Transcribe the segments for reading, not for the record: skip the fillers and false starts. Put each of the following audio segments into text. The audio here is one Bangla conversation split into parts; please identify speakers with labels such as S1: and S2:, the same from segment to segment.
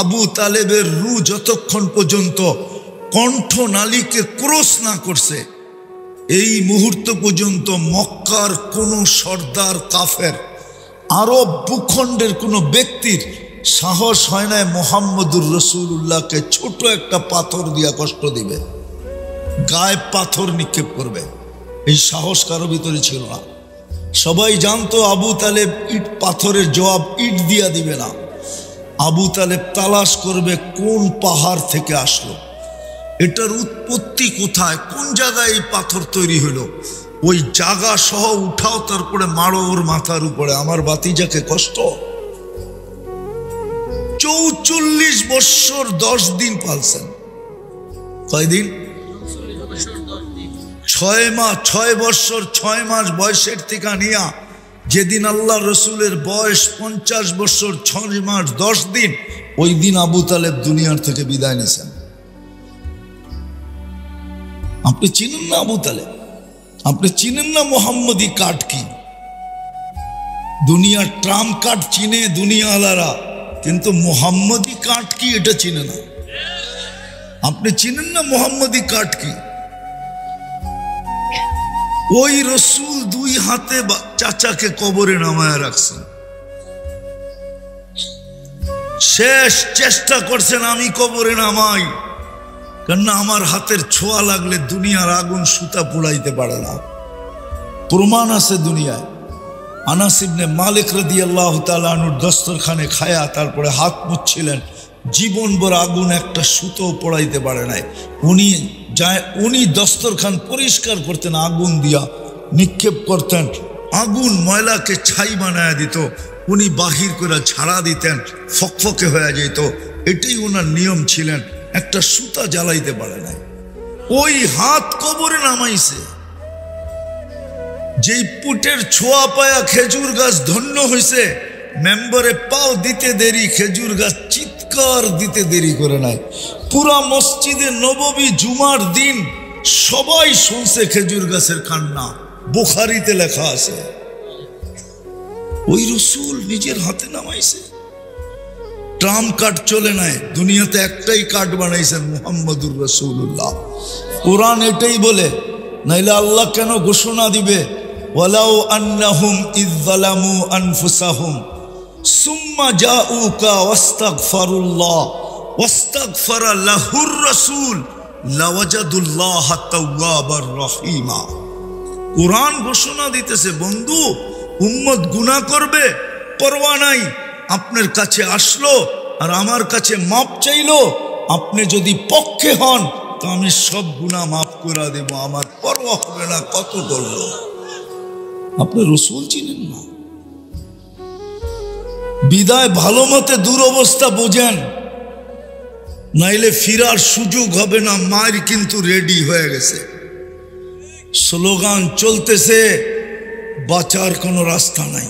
S1: আবু তালেবের রূহ যতক্ষণ পর্যন্ত কণ্ঠনালীকে ক্রস না করছে, এই মুহূর্ত পর্যন্ত মক্কার কোন সর্দার কাফের, আরব ভূখণ্ডের কোন ব্যক্তির সাহস হয় না মুহাম্মদুর রাসূলুল্লাহকে ছোট একটা পাথর দিয়া কষ্ট দিবে, গায়ে পাথর নিক্ষেপ করবে। এই সাহস কারো ভিতরে ছিল না। সবাই জানতো আবু তালেব ইট পাথরের জবাব ইট দিয়া দিবে না। আবু তালেব তালাশ করবে কোন পাহাড় থেকে আসলো, এটার উৎপত্তি কোথায়, কোন জায়গায় এই পাথর তৈরি হলো, ওই জায়গা সহ উঠাও, তারপরে মারো ওর মাথার উপরে। আমার বাতিজাকে কষ্ট। 44 বৎসর 10 দিন পালছেন। কয়দিন? 6 বৎসর 6 মাস বয়সের থেকে নিয়া যেদিন আল্লাহ রসুলের বয়স 50 বৎসর 6 মাস 10 দিন, ওই দিন আবু তালেব দুনিয়ার থেকে বিদায় নিয়েছেন। আপনি চিনেন না আবু তালেব? আপনি চিনেন না মোহাম্মদী কার্ড কি? দুনিয়ার ট্রাম্প কার্ড চিনে দুনিয়াওয়ালারা, কিন্তু মোহাম্মদী কার্ড কি এটা চিনে না। আপনি চিনেন না মোহাম্মদী কার্ড কি? ওই রসুল 2 হাতে চাচাকে কবরে নামায় রাখছেন। শেষ চেষ্টা করছেন আমি কবরে নামাই, কেননা আমার হাতের ছোঁয়া লাগলে দুনিয়ার আগুন সুতা পোড়াইতে পারে না। প্রমাণ আছে দুনিয়ায়। আনাস ইবনে মালিক রাদিয়াল্লাহু তাআলা আনহুর দস্তরখানে খায়া তারপরে হাত মুছছিলেন, জীবনভর আগুন একটা সুতো পোড়াইতে পারে নাই। উনি দস্তরখান পরিষ্কার করতেন, আগুন দিয়া নিক্ষেপ করতেন, আগুন ময়লাকে ছাই বানায় দিত, উনি বাহির করে ঝাড়া দিতেন, ফকফকে হয়ে যেত। এটাই ওনার নিয়ম ছিলেন, একটা সুতা জ্বালাইতে পারে নাই। ওই হাত কবরে নামাইছে। যেই পুটের ছোঁয়া পায়া খেজুর গাছ ধন্য হয়েছে, মেম্বারে পাও দিতে দেরি, খেজুর গাছ চিৎকার দিতে দেরি করে নাই। পুরা মসজিদে নববী জুমার দিন সবাই শুনছে খেজুর গাছের কান্না, বুখারীতে লেখা আছে। ওই রসুল নিজের হাতে নামাইছে। ট্রাম্প কার্ড চলে নাই, দুনিয়াতে একটাই কার্ড বানাইছেন, মুহাম্মদুর রাসূলুল্লাহ। কোরআন এটাই বলে, নাইলে আল্লাহ কেন ঘোষণা দিবে ওয়ালাউ আন্নাহুম ইয যালামু আনফুসাহুম সুম্মা জাউকা ওয়াস্তাগফিরুল্লাহ ওয়াস্তাগফারা লাহুর রাসূল লাওয়াজাদুল্লাহ তাওয়াবার রহিমা। কোরআন ঘোষণা দিতেছে, বন্ধু উম্মত গুনাহ করবে, পরোয়া নাই, আপনার কাছে আসলো আর আমার কাছে মাপ চাইলো, আপনি যদি পক্ষে হন তো আমি সব গুনাহ মাফ করে দেব, আমার পরোয়া হবে না কত করলো। আপনি রসুল চিনেন না। বিদায় ভালো মতে দুরবস্থা বোঝেন, নাইলে ফিরার সুযোগ হবে না। মায়ের কিন্তু রেডি হয়ে গেছে, স্লোগান চলতেছে, বাঁচার কোনো রাস্তা নাই।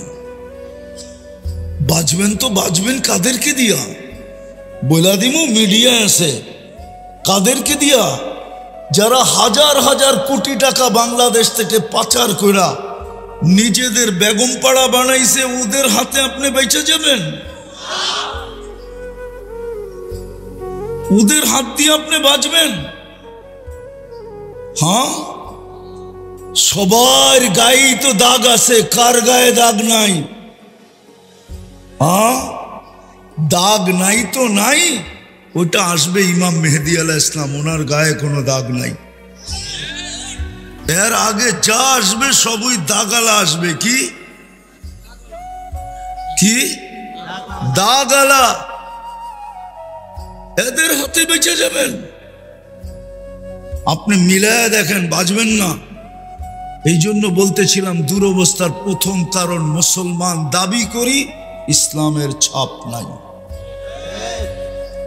S1: বাঁচবেন তো বাঁচবেন কাদেরকে দিয়া? বলা দিমু মিডিয়া আছে, কাদেরকে দিয়া? যারা হাজার হাজার কোটি টাকা বাংলাদেশ থেকে পাচার কইরা নিজেদের বেগম পাড়া বানাইছে, ওদের হাতে আপনি বেঁচে যাবেন? ওদের হাত দিয়ে আপনি বাঁচবেন? হ্যাঁ, সবার গায়ে তো দাগ আছে, কার গায়ে দাগ নাই? হ্যাঁ, দাগ নাই তো নাই, ওটা আসবে ইমাম মেহেদী আলাইহিস সালাম, ওনার গায়ে কোনো দাগ নাই। এর আগে যা আসবে সবই দাগালা আসবে। কি কি দাগালা? এদের হাতে বেঁচে যাবেন? আপনি মিলায় দেখেন, বাঁচবেন না। এই জন্য বলতেছিলাম, দুরবস্থার প্রথম কারণ মুসলমান দাবি করি, ইসলামের ছাপ নাই।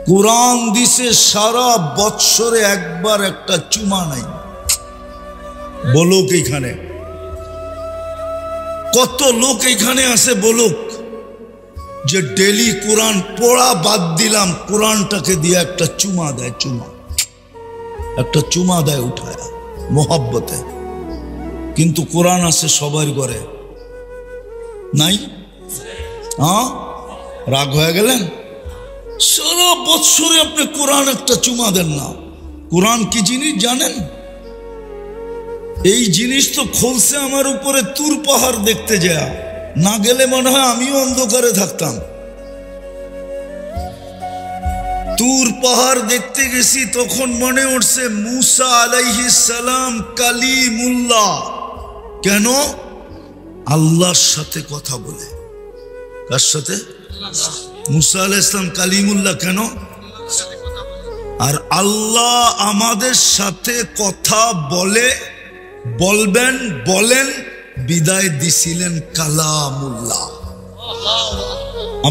S1: কোরআন দিছে সারা বৎসরে একবার একটা চুমা নাই। বলুক এইখানে কত লোক এইখানে আছে, বলুক যে ডেলি কোরআন পড়া বাদ দিলাম, কোরআনটাকে দিয়ে একটা চুমা দেয়, চুমা, একটা চুমা দেয় উঠায় মোহাব্বতে। কিন্তু কোরআন আছে সবার ঘরে, নাই? হ্যাঁ, রাগ হয়ে গেলেন? সারা বৎসরে আপনি কোরআন একটা চুমা দেন না। কোরআন কি জিনিস জানেন? এই জিনিস তো খোলসে আমার উপরে তুর পাহাড় দেখতে যায়, না গেলে মনে হয় আমিও অন্ধকারে থাকতাম। তুর পাহাড় দেখতে গেছি, তখন মনে উঠছে মুসা আলাইহিস সালাম কালিমুল্লাহ। কেন? আল্লাহর সাথে কথা বলে। কার সাথে? মুসা আলাইহিস সালাম কালিমুল্লাহ কেন? আর আল্লাহ আমাদের সাথে কথা বলে, বলবেন, বলেন, বিদায় দিছিলেন কালামুল্লাহ।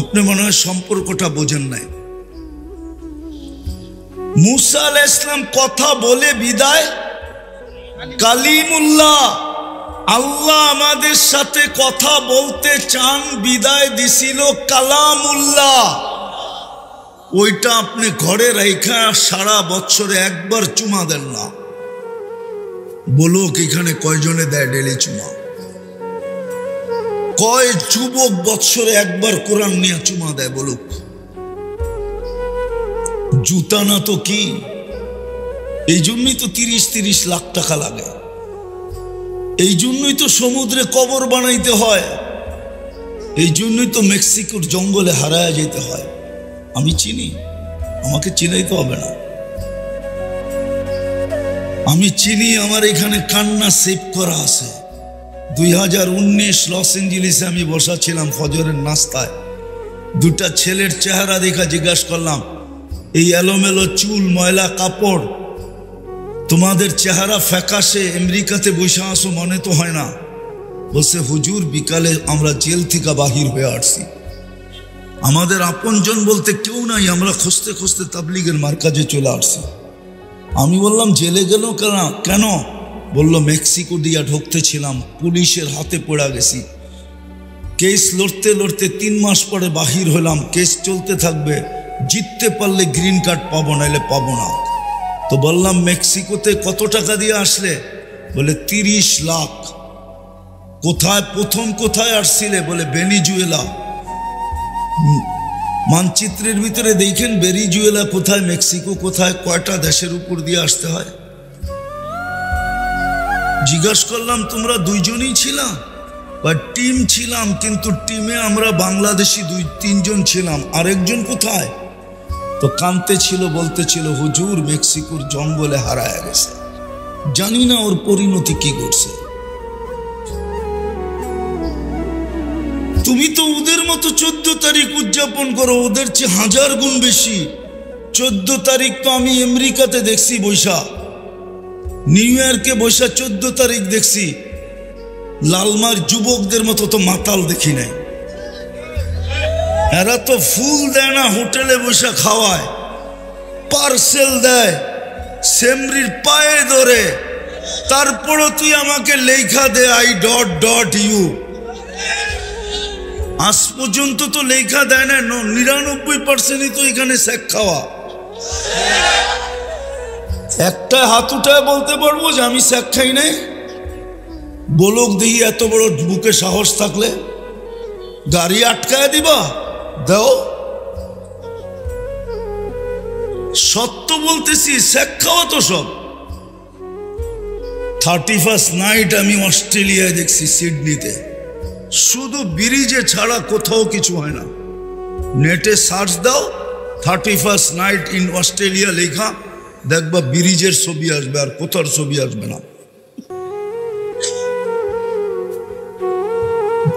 S1: আপনি মনে হয় সম্পর্কটা বোঝেন নাই। মুসা আলাইহিস সালাম কথা বলে বিদায় কালিমুল্লাহ। আল্লাহ আমাদের সাথে কথা বলতে চান, বিদায় দিছিল কালামুল্লাহ। ওইটা আপনি ঘরে রাইখা সারা বছরে একবার চুমা দেন না। বলুক এখানে কয়জনে দেয় ডেলি চুমা? কয় যুবক বছরে একবার কোরআন নিয়ে চুমা দেয়? বলুক। জুতা না তো কি? এই জন্যই তো 30-30 লাখ টাকা লাগে। এই জন্যই তো সমুদ্রে কবর বানাইতে হয়। এই জন্যই তো মেক্সিকোর জঙ্গলে হারায়া যেতে হয়। আমি চিনি, আমাকে চিনাইতে হবে না। আমি চিনি, আমার এখানে কান্না সেভ করা আছে। 2019 লস এঞ্জেলিসে আমি বসা ছিলাম ফজরের নাস্তায়। দুটা ছেলের চেহারা দেখা জিজ্ঞাসা করলাম, এই এলোমেলো চুল, ময়লা কাপড়, তোমাদের চেহারা ফ্যাকাশে, আমেরিকাতে বসে আসো মনে তো হয় না। বলছে হুজুর বিকালে আমরা জেল থেকে বাহির হয়ে আসছি, আমাদের আপনজন বলতে কেউ নাই, আমরা খুঁজতে খুঁজতে তাবলিগের মার্কাজে চলে আসছি। আমি বললাম জেলে গেল কেন? বলল মেক্সিকো দিয়া ঢুকতে ছিলাম, পুলিশের হাতে পড়া গেছি, কেস লড়তে লড়তে 3 মাস পরে বাহির হলাম, কেস চলতে থাকবে, জিততে পারলে গ্রিন কার্ড পাবো, নাইলে পাবো না। তো বললাম মেক্সিকোতে কত টাকা দিয়ে আসলে? বলে 30 লাখ। কোথায় প্রথম কোথায় আসছিলে? বলে ভেনিজুয়েলা। মানচিত্রের ভিতরে দেখেন ভেনিজুয়েলা কোথায়, মেক্সিকো কোথায়, কয়টা দেশের উপর দিয়ে আসতে হয়? জিজ্ঞাসা করলাম তোমরা দুইজনই ছিলাম? বা টিম ছিলাম, কিন্তু টিমে আমরা বাংলাদেশি 2-3 জন ছিলাম, আরেকজন কোথায়? তো কানতে ছিল, বলতে ছিল হুজুর মেক্সিকোর জঙ্গলে হারায় গেছে, জানি না ওর পরিণতি কি করছে। তুমি তো ওদের মতো 14 তারিখ উদযাপন করো, ওদের চেয়ে 1000 গুণ বেশি। 14 তারিখ তো আমি আমেরিকাতে দেখছি বৈশা, নিউ ইয়র্কে বৈশা 14 তারিখ দেখছি। লালমার যুবকদের মতো তো মাতাল দেখি নাই। এরা তো ফুল দেয় না, হোটেলে বসে খাওয়ায়, পার্সেল দেয়, সেমরির পায়ে ধরে, তারপরও তুই আমাকে লেখা দে I.U। আজ পর্যন্ত তো লেখা দেয় না। 99%ই তো এখানে শেখ খাওয়া। একটা হাত উঠায় বলতে পারবো যে আমি শেখ খাই নাই? বলুক দেখি, এত বড় বুকে সাহস থাকলে। গাড়ি আটকায় দিবা, দাও। সত্য বলতেছি, শেখ খাওয়া তো সব। 31st নাইট আমি অস্ট্রেলিয়ায় দেখছি, সিডনিতে, শুধু ব্রিজে ছাড়া কোথাও কিছু হয় না। নেটে সার্চ দাও 31st নাইট ইন অস্ট্রেলিয়া লেখা, দেখবা ব্রিজের ছবি আসবে, আর কোথার ছবি আসবে না।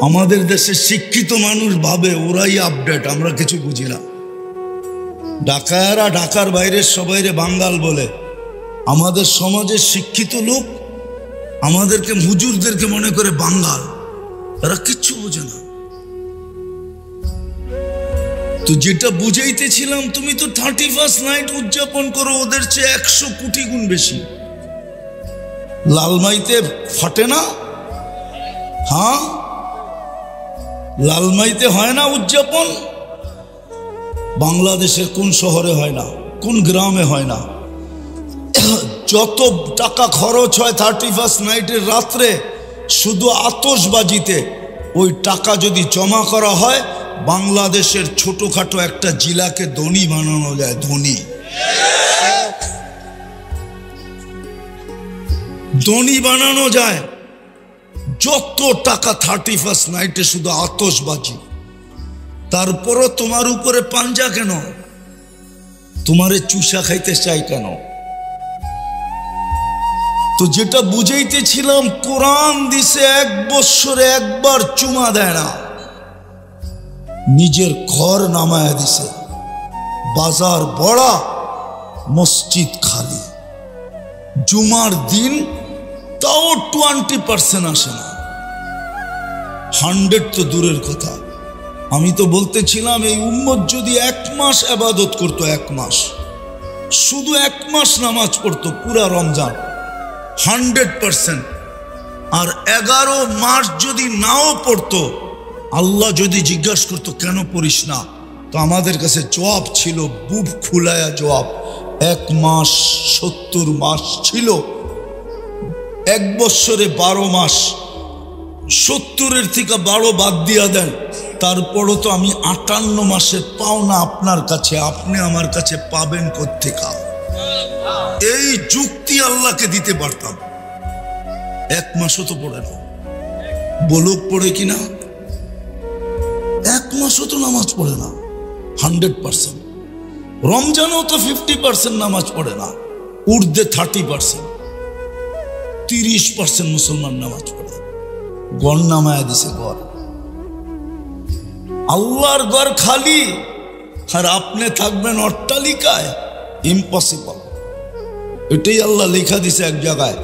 S1: আমাদের দেশে শিক্ষিত মানুষ ভাবে ওরাই আপডেট, আমরা কিছু বুঝি না। ঢাকায়রা ঢাকার বাইরের সবাইরে বাঙ্গাল বলে। আমাদের সমাজের শিক্ষিত লোক আমাদেরকে, হুজুরদেরকে মনে করে বাঙ্গাল, এরা কিচ্ছু বোঝে না। তো যেটা বুঝাইতেছিলাম, তুমি তো 31st নাইট উদযাপন করো, ওদের চেয়ে 100 কোটি গুণ বেশি। লালমাইতে ফাটে না? হ্যাঁ, লালমাইতে হয় না উদযাপন? বাংলাদেশের কোন শহরে হয় না, কোন গ্রামে হয় না? যত টাকা খরচ হয় 31st নাইটের রাত্রে শুধু আতশবাজিতে, ওই টাকা যদি জমা করা হয় বাংলাদেশের ছোটখাটো একটা জেলাকে ধনী বানানো যায়, ধনী ধনী বানানো যায়। যত টাকা 31st নাইটে শুধু আতশবাজি, তারপরও তোমার উপরে পাঞ্জা কেন? তোমারে চুষা খাইতে চাই কেন? তো যেটা বুঝাইতেছিলাম, কোরআন দিছে 1 বছরে একবার চুমা দেয় না, নিজের ঘর নামায়া দিছে। বাজার বড়া, মসজিদ খালি। জুমার দিন তাও 20% আসে না, 100 তো দূরের কথা। আমি তো বলতেছিলাম এই উম্মত যদি 1 মাস ইবাদত করতো, 1 মাস, শুধু 1 মাস নামাজ পড়তো পুরা রমজান, 100%। আর 11 মাস যদি নাও পড়তো, আল্লাহ যদি জিজ্ঞাসা করতো কেন পড়িস না, তো আমাদের কাছে জবাব ছিল, বুক খুলায়া জবাব, 1 মাস 70 মাস ছিল, 1 বছরে 12 মাস, 70-এর থেকে 12 বাদ দিয়া দেন, তারপরও তো আমি 58 মাসের পাওনা আপনার কাছে, আপনি আমার কাছে পাবেন কোত্থেকে? এই যুক্তি আল্লাহকে দিতে পারতাম। 1 মাসও তো পড়ে না, বলুক পড়ে কিনা? 1 মাসও তো নামাজ পড়ে না 100%। রমজানও তো 50% নামাজ পড়ে না, ঊর্ধ্বে 30%, 30% মুসলমান নামাজ পড়ে। গড় নামায়া দিছে, গড়। আল্লাহর ঘর খালি, আর আপনি থাকবেন অট্টালিকায়, ইম্পসিবল। এটাই আল্লাহ লেখা দিছে এক জায়গায়,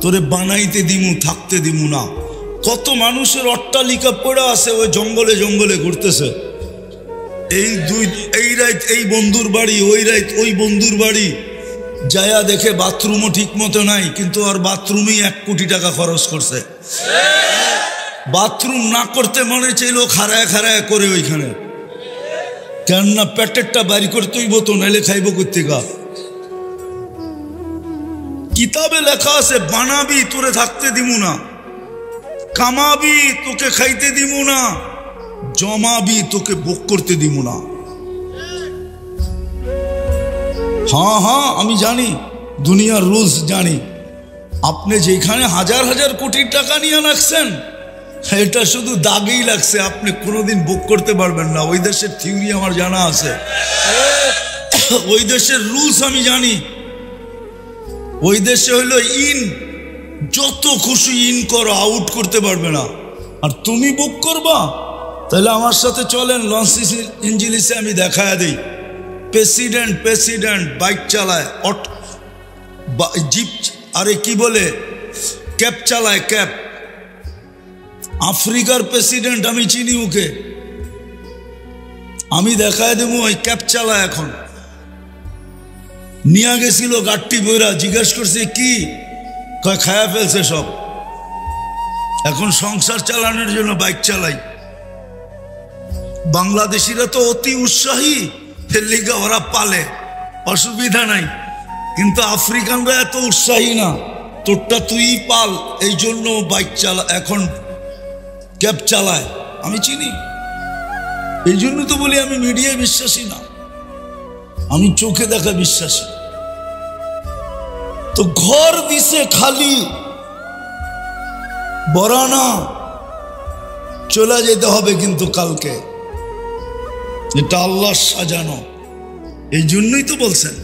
S1: তোরে বানাইতে দিমু, থাকতে দিমু না। কত মানুষের অট্টালিকা পড়ে আছে, ওই জঙ্গলে জঙ্গলে ঘুরতেছে। এই রাত এই বন্ধুর বাড়ি, ওই রাত ওই বন্ধুর বাড়ি, যায়া দেখে বাথরুমও ঠিক মতো নাই, কিন্তু আর বাথরুমেই 1 কোটি টাকা খরচ করছে। বাথরুম না করতে মনে চাইলো খাড়ায় খাড়ায় করে ওইখানে, কেননা পেটেরটা বাড়ি করতেই তো, নাইলে খাইব কোত্থেকা? কিতাবে লেখা আছে, বানাবি তোরে থাকতে দিমু না, কামাবি তোকে খাইতে দিমু না, জমাবি তোকে ভোগ করতে দিমু না। হ্যাঁ, আমি জানি, দুনিয়ার রুলস জানি। আপনি যেখানে হাজার হাজার কোটি টাকা নিয়ে রাখছেন, এটা শুধু দাগেই লাগছে, আপনি কোনোদিন ভোগ করতে পারবেন না। ওই দেশের থিওরি আমার জানা আছে, ওই দেশের রুলস আমি জানি। ওই দেশে হইলো ইন, যত খুশি ইন করো, আউট করতে পারবে না। আর তুমি বুক করবা, তাহলে আমার সাথে চলেন, লঞ্চ ইঞ্জিলিসে আমি দেখায়া দিই। প্রেসিডেন্ট বাইক চালায়, জিপ, আরে কি বলে, ক্যাব চালায়, ক্যাব। আফ্রিকার প্রেসিডেন্ট আমি চিনি ওকে, আমি দেখায় দেবো, ওই ক্যাব চালায়। এখন নিয়ে গেছিল গাড়টি বইরা, জিজ্ঞেস করছে কি, কয় খায়া ফেলছে সব, এখন সংসার চালানোর জন্য বাইক চালাই। বাংলাদেশিরা তো অতি উৎসাহী, লিগা ওরা পালে, অসুবিধা নাই। কিন্তু আফ্রিকানরা এত উৎসাহী না, তোরটা তুই পাল, এই জন্য বাইক চালা, এখন ক্যাব চালায়। আমি চিনি, এই জন্য তো বলি আমি মিডিয়ায় বিশ্বাসী না, আমি চোখে দেখা বিশ্বাসী। তো ঘর দিছে খালি, বরানা চলে যেতে হবে কিন্তু কালকে, এটা আল্লাহ সাজানো। এই জন্যই তো বলছেন,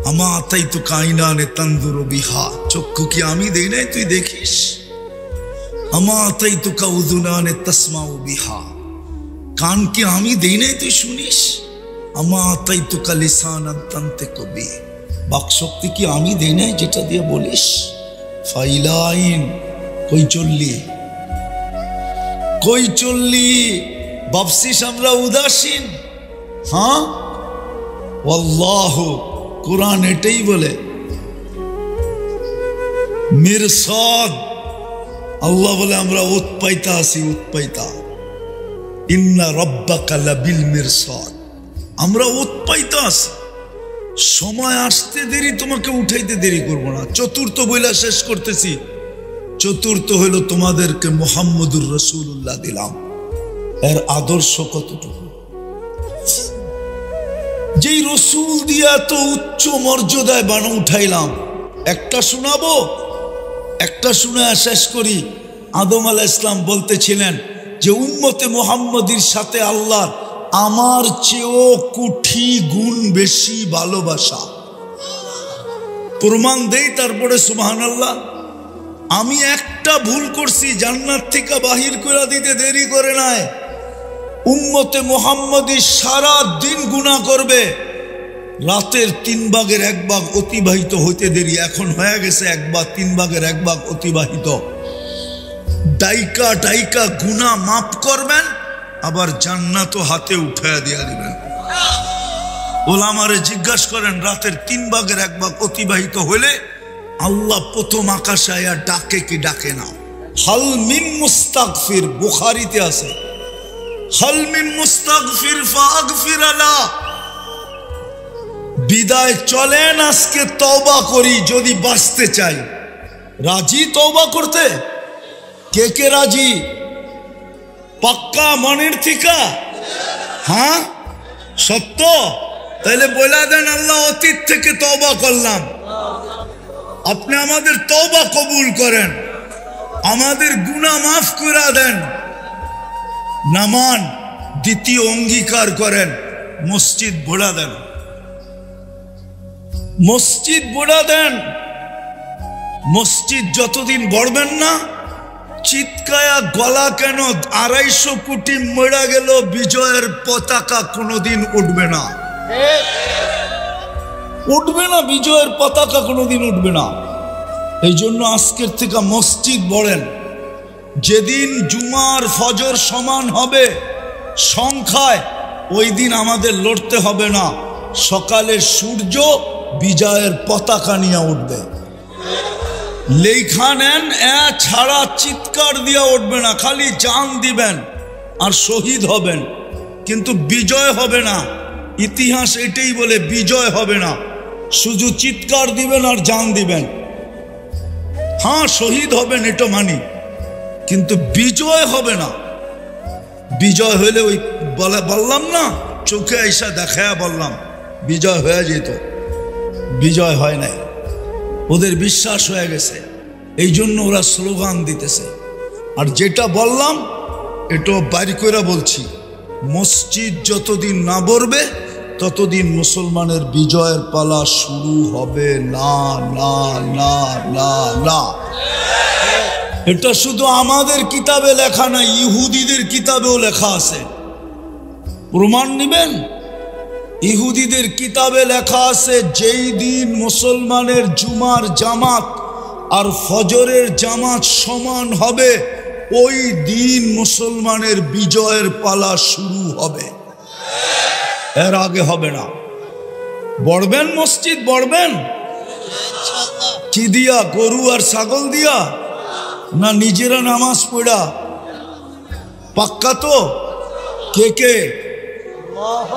S1: আমা তাই তো কাইনা নে তন্দুর বিহা, চক্ষু কি আমি দেই নাই তুই দেখিস? আমা তাই তো কাউদুনা নে তসমাউ বিহা, কান কি আমি দেই নাই তুই শুনিস? আমা তাই তো কালিসান তান্তে কবি, বাক শক্তি কি আমি দেই নাই যেটা দিয়ে বলিস? ফাইলাইন কই চললি, ভাবছিস আমরা উদাসীন? হ্যাঁ, আল্লাহু কোরআন এটাই বলে, মিরসাদ। আল্লাহ বলে আমরা উৎপাইতা আছি, উৎপাইতা। ইন্না রাব্বাকা লাবিল মিরসাদ, আমরা উৎপাইতা আছি, সময় আসতে দেরি, তোমাকে উঠাইতে দেরি করবো না। চতুর্থ বইলা শেষ করতেছি, চতুর্থ হইল তোমাদেরকে মুহাম্মদুর রাসূলুল্লাহ দিলাম। এর আদর্শ কতটুকু? যেই রসুল দিয়ে এত উচ্চ মর্যাদায় বানা উঠাইলাম, একটা শোনাবো, একটা শুনে শেষ করি। আদম আলাইহিস সালাম বলতেছিলেন যে উম্মতে মুহাম্মদীর সাথে আল্লাহ আমার চেয়েও কোটি গুণ বেশি ভালোবাসা। প্রমাণ দেই, তারপরে সুবহানাল্লাহ। আমি একটা ভুল করছি, জান্নাত থেকে বাহির করে দিতে দেরি করে নাই। উম্মতে মুহাম্মদী সারা দিন গুনাহ করবে, রাতের 3 ভাগের 1 ভাগ অতিবাহিত হইতে দেরি, এখন হয়ে গেছে 1 ভাগ 3 ভাগের 1 ভাগ অতিবাহিত। ডাইকা ডাইকা গুনাহ মাফ করবেন, আবার জান্নাতও হাতে উঠায়া দিয়া দিবেন। ওলামারে জিজ্ঞাসা করেন, রাতের 3 ভাগের 1 ভাগ অতিবাহিত হইলে আল্লাহ প্রথম আকাশে আয়া ডাকে কি ডাকে না? হাল মিন মুস্তাগফির, বুখারীতে আছে, হাল মিন মুস্তাগফির ফাগফির লা। বিদায় চলেন, আজকে তওবা করি যদি বাঁচতে চাই। রাজি তওবা করতে? কে কে রাজি? পাক্কা মনের থেকে? হ্যাঁ, সত্য? তাহলে বলে দেন, আল্লাহ অতীত থেকে তওবা করলাম, আপনি আমাদের তওবা কবুল করেন, আমাদের গুনাহ মাফ করে দেন। নামান দ্বিতীয় অঙ্গীকার করেন, মসজিদ ভোড়া দেন, মসজিদ ভোড়া দেন। মসজিদ যতদিন গড়বেন না, চিৎকায়া গলা কেন 250 কোটি মরা গেল, বিজয়ের পতাকা কোনোদিন উঠবে না, উঠবে না, বিজয়ের পতাকা কোনোদিন উঠবে না। এই জন্য আজকের থেকে মসজিদ বলেন। যেদিন জুমার ফজর সমান হবে সংখ্যায়, ওই দিন আমাদের লড়তে হবে না, সকালের সূর্য বিজয়ের পতাকা নিয়ে উঠবে। লেখা নেন, ছাড়া চিৎকার দিয়ে উঠবে না, খালি জান দিবেন আর শহীদ হবেন, কিন্তু বিজয় হবে না। ইতিহাস এটাই বলে, বিজয় হবে না, শুধু চিৎকার দিবেন আর জান দিবেন। হ্যাঁ, শহীদ হবেন, এটা মানি, কিন্তু বিজয় হবে না। বিজয় হইলে ওই বললাম না, চোখে আইসা দেখায়া বললাম বিজয় হয়ে যেত, বিজয় হয় নাই, ওদের বিশ্বাস হয়ে গেছে, এই জন্য ওরা স্লোগান দিতেছে। আর যেটা বললাম এটা বাইরে করে বলছি, মসজিদ যতদিন না ভরবে ততদিন মুসলমানের বিজয়ের পালা শুরু হবে না, না, না, না, না। এটা শুধু আমাদের কিতাবে লেখা নাই, ইহুদিদের কিতাবেও লেখা আছে। প্রমাণ নিবেন? ইহুদিদের কিতাবে লেখা আছে, যেই দিন মুসলমানের জুমার জামাত আর ফজরের জামাত সমান হবে, ওই দিন মুসলমানের বিজয়ের পালা শুরু হবে, এর আগে হবে না। বড়বেন মসজিদ, বড়বেন কি দিয়া? গরু আর ছাগল দিয়া, না নিজেরা নামাজ পড়া? পাক্কা তো? কে কে?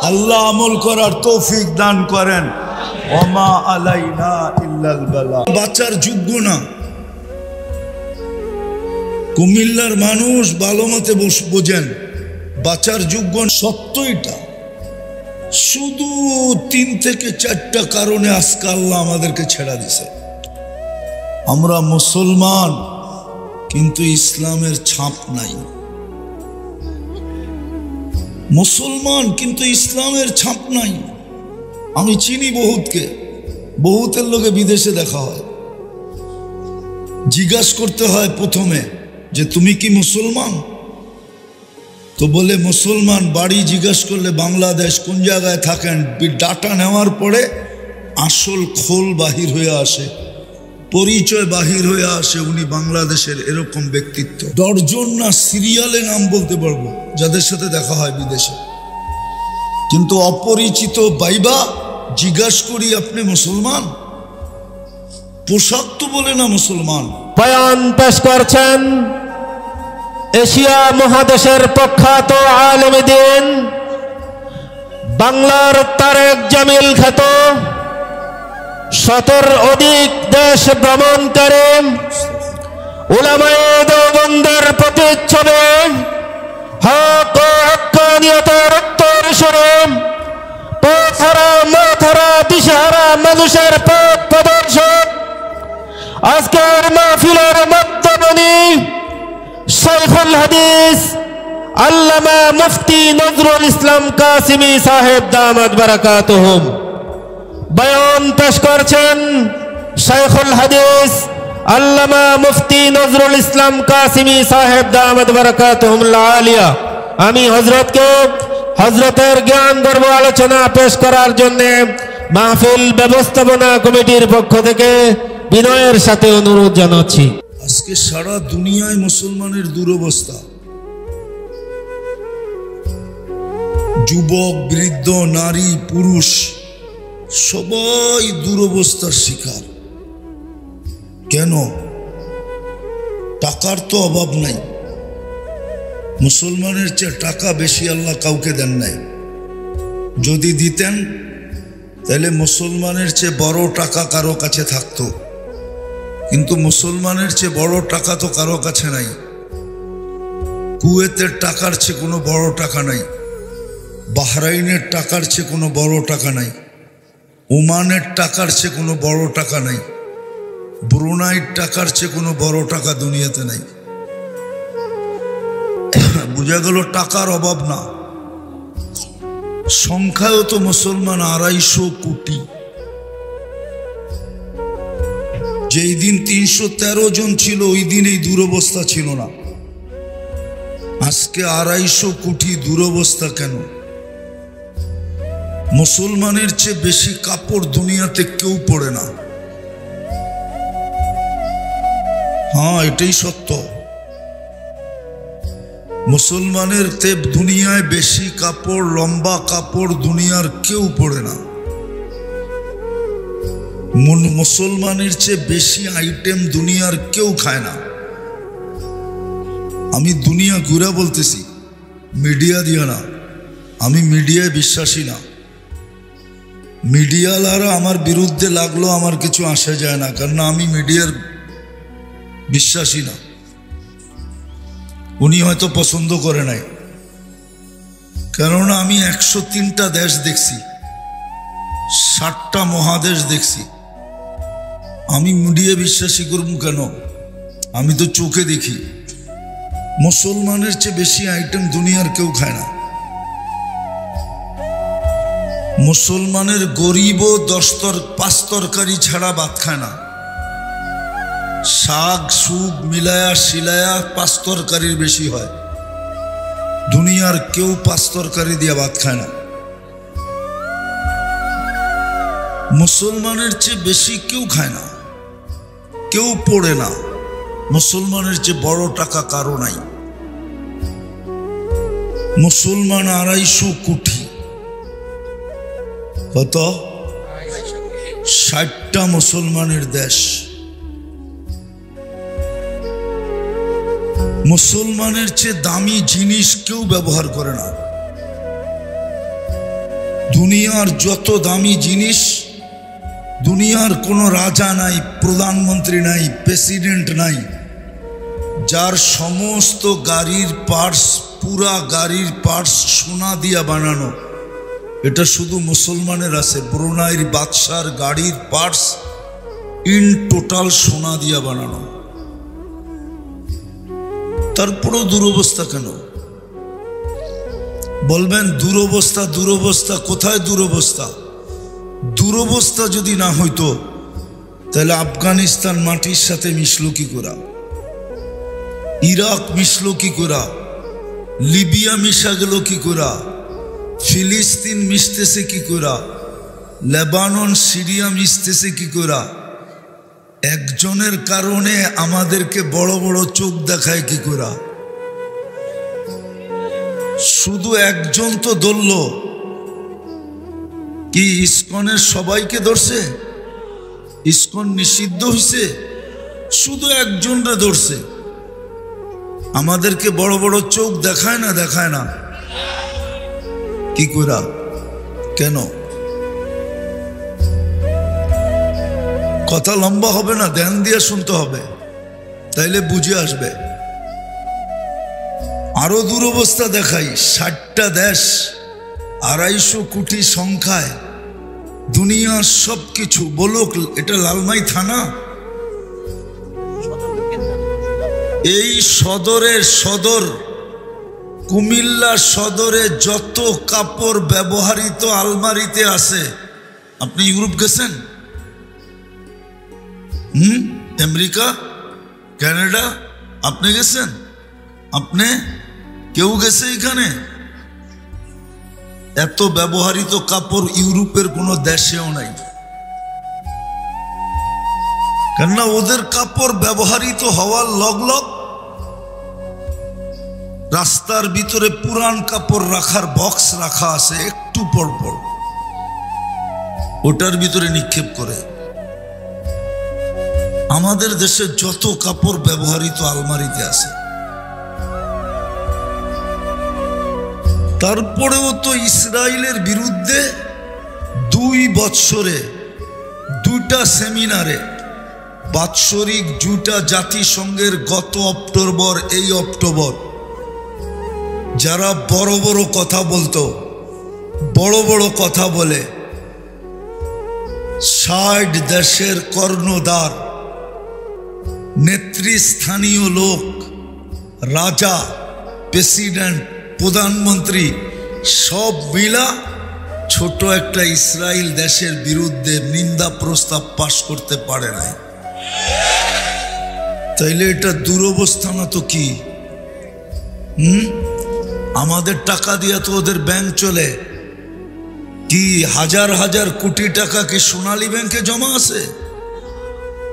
S1: আল্লাহ আমল করার তৌফিক দান করেন। ওমা আলাইনা ইল্লাল বালাগ। বাচ্চার যোগ্য না। কুমিল্লার মানুষ ভালো মতে বোঝেন, বাচ্চার যোগ্য সত্য এটা। শুধু 3 থেকে 4টা কারণে আজকে আল্লাহ আমাদেরকে ছেড়া দিছে। আমরা মুসলমান, কিন্তু ইসলামের ছাপ নাই। মুসলমান কিন্তু ইসলামের ছাপ নাই। আমি চিনি বহুতকে, বহুতের লোকে বিদেশে দেখা হয়, জিজ্ঞাসা করতে হয় প্রথমে যে তুমি কি মুসলমান? তো বলে মুসলমান। বাড়ি জিজ্ঞাসা করলে বাংলাদেশ, কোন জায়গায় থাকেন, ডাটা নেওয়ার পরে আসল খোল বাহির হয়ে আসে, পরিচয় বাহির হয়ে আসে, উনি বাংলাদেশের। এরকম ব্যক্তিত্ব দর্জন না সিরিয়ালে নাম বলতে পারবো যাদের সাথে দেখা হয় বিদেশে, কিন্তু অপরিচিত বাইবা জিজ্ঞাসা করি আপনি মুসলমান? পোশাক তো বলে না মুসলমান।
S2: বয়ান পেশ করছেন এশিয়া মহাদেশের প্রখ্যাত আলেম দ্বীন, বাংলার তারেক জামিল খ্যাত, 70 অধিক দেশ ভ্রমণকারী, উলামায়ে দেওবন্দের প্রতিচ্ছবি হক ও হক্কানিয়তের উত্তর স্বরে পথহারা মাথারা দিশাহারা মানুষের পথ প্রদর্শক আজকের মাহফিলের মধ্যমণি শাইখুল হাদিস আল্লামা মুফতি নজরুল ইসলাম কাসিমি সাহেব দামাত বারাকাতুহুম। বয়ান পেশ করছেন শাইখুল হাদিস আল্লামা মুফতি নজরুল ইসলাম কাসিমি সাহেব দামাত বারাকাতুহুম আলিয়া। আমি হযরতকে হযরতের জ্ঞান গর্ভ আলোচনা পেশ করার জন্য মাহফিল ব্যবস্থাপনা কমিটির পক্ষ থেকে বিনয়ের সাথে অনুরোধ জানাচ্ছি।
S1: আজকে সারা দুনিয়ায় মুসলমানের দুরবস্থা। যুবক, বৃদ্ধ, নারী, পুরুষ সবাই দুরবস্থার শিকার। কেন? টাকার তো অভাব নাই। মুসলমানের চেয়ে টাকা বেশি আল্লাহ কাউকে দেন নাই। যদি দিতেন তাহলে মুসলমানের চেয়ে বড় টাকা কারো কাছে থাকতো, কিন্তু মুসলমানের চেয়ে বড় টাকা তো কারো কাছে নাই। কুয়েতের টাকার চেয়ে কোনো বড় টাকা নাই, বাহরাইনের টাকার চেয়ে কোনো বড় টাকা নাই, ওমানের টাকার চেয়ে কোনো বড় টাকা নাই, ব্রুনাইয়ের টাকার চেয়ে কোনো বড় টাকা দুনিয়াতে নাই। বুঝা গেল টাকার অভাব না। সংখ্যায়ও তো মুসলমান 250 কোটি। যেই দিন 313 জন ছিল ওই দিন এই দুরবস্থা ছিল না। আজকে 250 কোটি, দুরবস্থা কেন? মুসলমানের চেয়ে বেশি কাপড় দুনিয়াতে কেউ পরে না। হ্যাঁ, এটাই সত্য। মুসলমানের তেপ দুনিয়ায় বেশি কাপড়, লম্বা কাপড় দুনিয়ার কেউ পরে না। মুসলমানের চেয়ে বেশি আইটেম দুনিয়ার কেউ খায় না। আমি দুনিয়া ঘুরে বলতেছি, মিডিয়া দিয়ে না। আমি মিডিয়ায় বিশ্বাসী না। মিডিয়ালারা আমার বিরুদ্ধে লাগলো আমার কিছু আসে যায় না, কারণ আমি মিডিয়ার বিশ্বাসী না। উনি হয়তো পছন্দ করে নাই, কেননা আমি 103টা দেশ দেখছি, 60টা মহাদেশ দেখছি। আমি মিডিয়া বিশ্বাসী করব কেন? আমি তো চোখে দেখি। মুসলমানের চেয়ে বেশি আইটেম দুনিয়ার কেউ খায় না। মুসলমানের গরিবও 5 তরকারি ছাড়া ভাত খায় না। শাক সুগ মিলায়া শিলায়া 5 তরকারির বেশি হয়। দুনিয়ার কেউ 5 তরকারি দিয়ে ভাত খায় না। মুসলমানের চেয়ে বেশি কেউ খায় না, কেউ পড়ে না। মুসলমানের চেয়ে বড় টাকা কারো নাই। মুসলমান 250 কোটি। কত? 60টা মুসলমানের দেশ। মুসলমানের চেয়ে দামি জিনিস কেউ ব্যবহার করে না। দুনিয়ার যত দামি জিনিস, দুনিয়ার কোনো রাজা নাই, প্রধানমন্ত্রী নাই, প্রেসিডেন্ট নাই যার সমস্ত গাড়ির পার্টস, পুরা গাড়ির পার্টস সোনা দিয়া বানানো। এটা শুধু মুসলমানের আছে। ব্রুনাইয়ের বাদশার গাড়ির পার্টস ইন টোটাল সোনা দিয়া বানানো। তারপরও দুরবস্থা কেন? বলবেন দুরবস্থা, দুরবস্থা কোথায়? দুরবস্থা দুরবস্থা যদি না হইতো তাহলে আফগানিস্তান মাটির সাথে মিশলো কি করে? ইরাক মিশলো কি করে? লিবিয়া মিশা গেল কি করে? ফিলিস্তিন মিশতেছে কি করে? লেবানন, সিরিয়া মিশতেছে কি করে? একজনের কারণে আমাদেরকে বড় বড় চোখ দেখায় কি করে? শুধু একজন তো ধরল কি? ইসকনের সবাইকে ধরছে? ইসকন নিষিদ্ধ হইছে? শুধু একজনরে ধরছে। আমাদেরকে বড় বড় চোখ দেখায় না? দেখায় না কি করে? কেন? কথা লম্বা হবে না, ধ্যান দিয়ে শুনতে হবে, তাইলে বুঝে আসবে। আরো দুরবস্থা দেখাই। 60টা দেশ, 250 কোটি সংখ্যায়, দুনিয়ার সবকিছু। বলো এটা লালমাই থানা? এই সদর কুমিল্লা সদরে যত কাপড় ব্যবহৃত আলমারিতে আছে। আপনি ইউরোপ গেছেন? আমেরিকা, কানাডা আপনি গেছেন? আপনি কেউ গেছে এখানে? এত ব্যবহৃত কাপড় ইউরোপের কোন দেশেও নাই। কেননা ওদের কাপড় ব্যবহৃত হওয়ার লগ রাস্তার ভিতরে পুরান কাপড় রাখার বক্স রাখা আছে, একটু পর পর ওটার ভিতরে নিক্ষেপ করে। আমাদের দেশে যত কাপড় ব্যবহৃত আলমারিতে আছে। তারপরেও তো ইসরায়েলের বিরুদ্ধে 2 বছরে 2টা সেমিনারে বাৎসরিক 2টা জাতিসংঘের গত অক্টোবর, এই অক্টোবর, যারা বড় বড় কথা বলতো, বড় বড় কথা বলে, 60 দেশের কর্ণধার, নেতৃস্থানীয় লোক, রাজা, প্রেসিডেন্ট, প্রধানমন্ত্রী সব মিলা ছোট একটা ইসরায়েল দেশের বিরুদ্ধে নিন্দা প্রস্তাব পাশ করতে পারে নাই। তাইলে এটা দুরবস্থা না তো কি? আমাদের টাকা দিয়ে তো ওদের ব্যাংক চলে। কি হাজার হাজার কোটি টাকা কি সোনালী ব্যাংকে জমা আছে?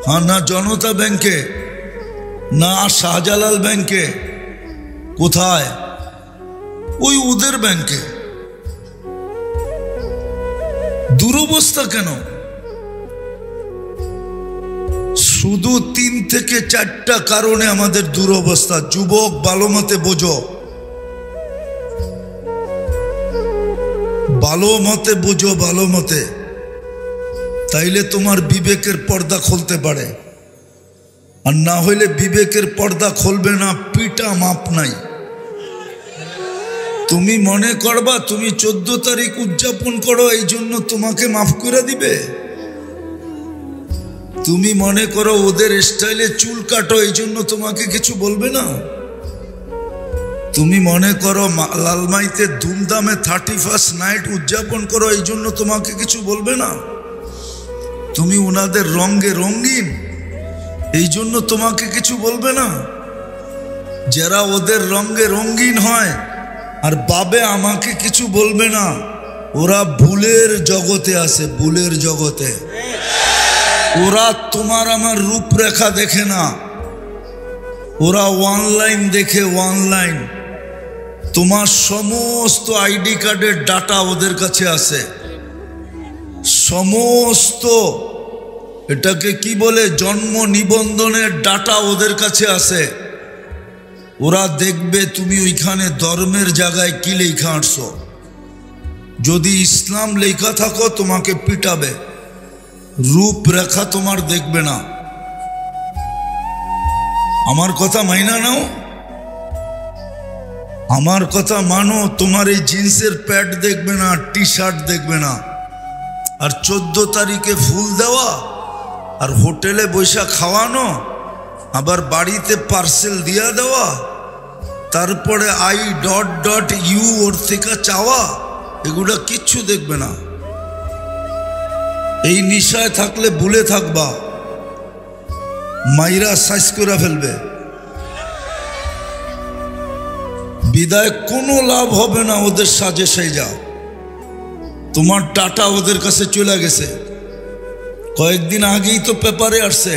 S1: হ্যাঁ, না জনতা ব্যাংকে, না শাহজালাল ব্যাংকে। কোথায়? ওই ওদের ব্যাংকে। দুরবস্থা কেন? শুধু 3 থেকে 4টা কারণে আমাদের দুরবস্থা। যুবক ভালো মতে বোঝো, ভালো মতে বোঝো, ভালো মতে। তাইলে তোমার বিবেকের পর্দা খুলতে পারে, আর না হইলে বিবেকের পর্দা খুলবে না। পিটা মাপ নাই। তুমি মনে করবা তুমি 14 তারিখ উদযাপন করো, এই জন্য তোমাকে মাফ করে দিবে। তুমি মনে করো ওদের স্টাইলে চুল কাটো, এই জন্য তোমাকে কিছু বলবে না। তুমি মনে করো লালমাইতে ধুমধামে 31st নাইট উদযাপন করো, এই জন্য তোমাকে কিছু বলবে না। তুমি ওনাদের রঙে রঙিন, এই জন্য তোমাকে কিছু বলবে না। যারা ওদের রঙে রঙিন হয় আর বাবে আমাকে কিছু বলবে না, ওরা ভুলের জগতে আছে, ভুলের জগতে। ওরা তোমার আমার রূপরেখা দেখে না, ওরা অনলাইন দেখে, অনলাইন। তোমার সমস্ত আইডি কার্ডের ডাটা ওদের কাছে আছে, সমস্ত এটাকে কি বলে জন্ম নিবন্ধনের ডাটা ওদের কাছে আছে। ওরা দেখবে তুমি ওইখানে ধর্মের জায়গায় কি লেখা আনছো। যদি ইসলাম লেখা থাকো তোমাকে পিটাবে, রূপরেখা তোমার দেখবে না। আমার কথা মাইনা নাও, আমার কথা মানো। তোমার এই জিন্সের প্যান্ট দেখবে না, টি শার্ট দেখবে না। আর 14 তারিখে ফুল দেওয়া, আর হোটেলে বৈশা খাওয়ানো, আবার বাড়িতে পার্সেল দিয়া দেওয়া, তারপরে I.U ওর থেকে চাওয়া, এগুলা কিচ্ছু দেখবে না। এই নিশায় থাকলে ভুলে থাকবা, মাইরা সাইজ করে ফেলবে। বিদায় কোনো লাভ হবে না ওদের সাজে সাইজা। তোমার টাটা ওদের কাছে চলে গেছে। কয়েকদিন আগেই তো পেপারে আসছে,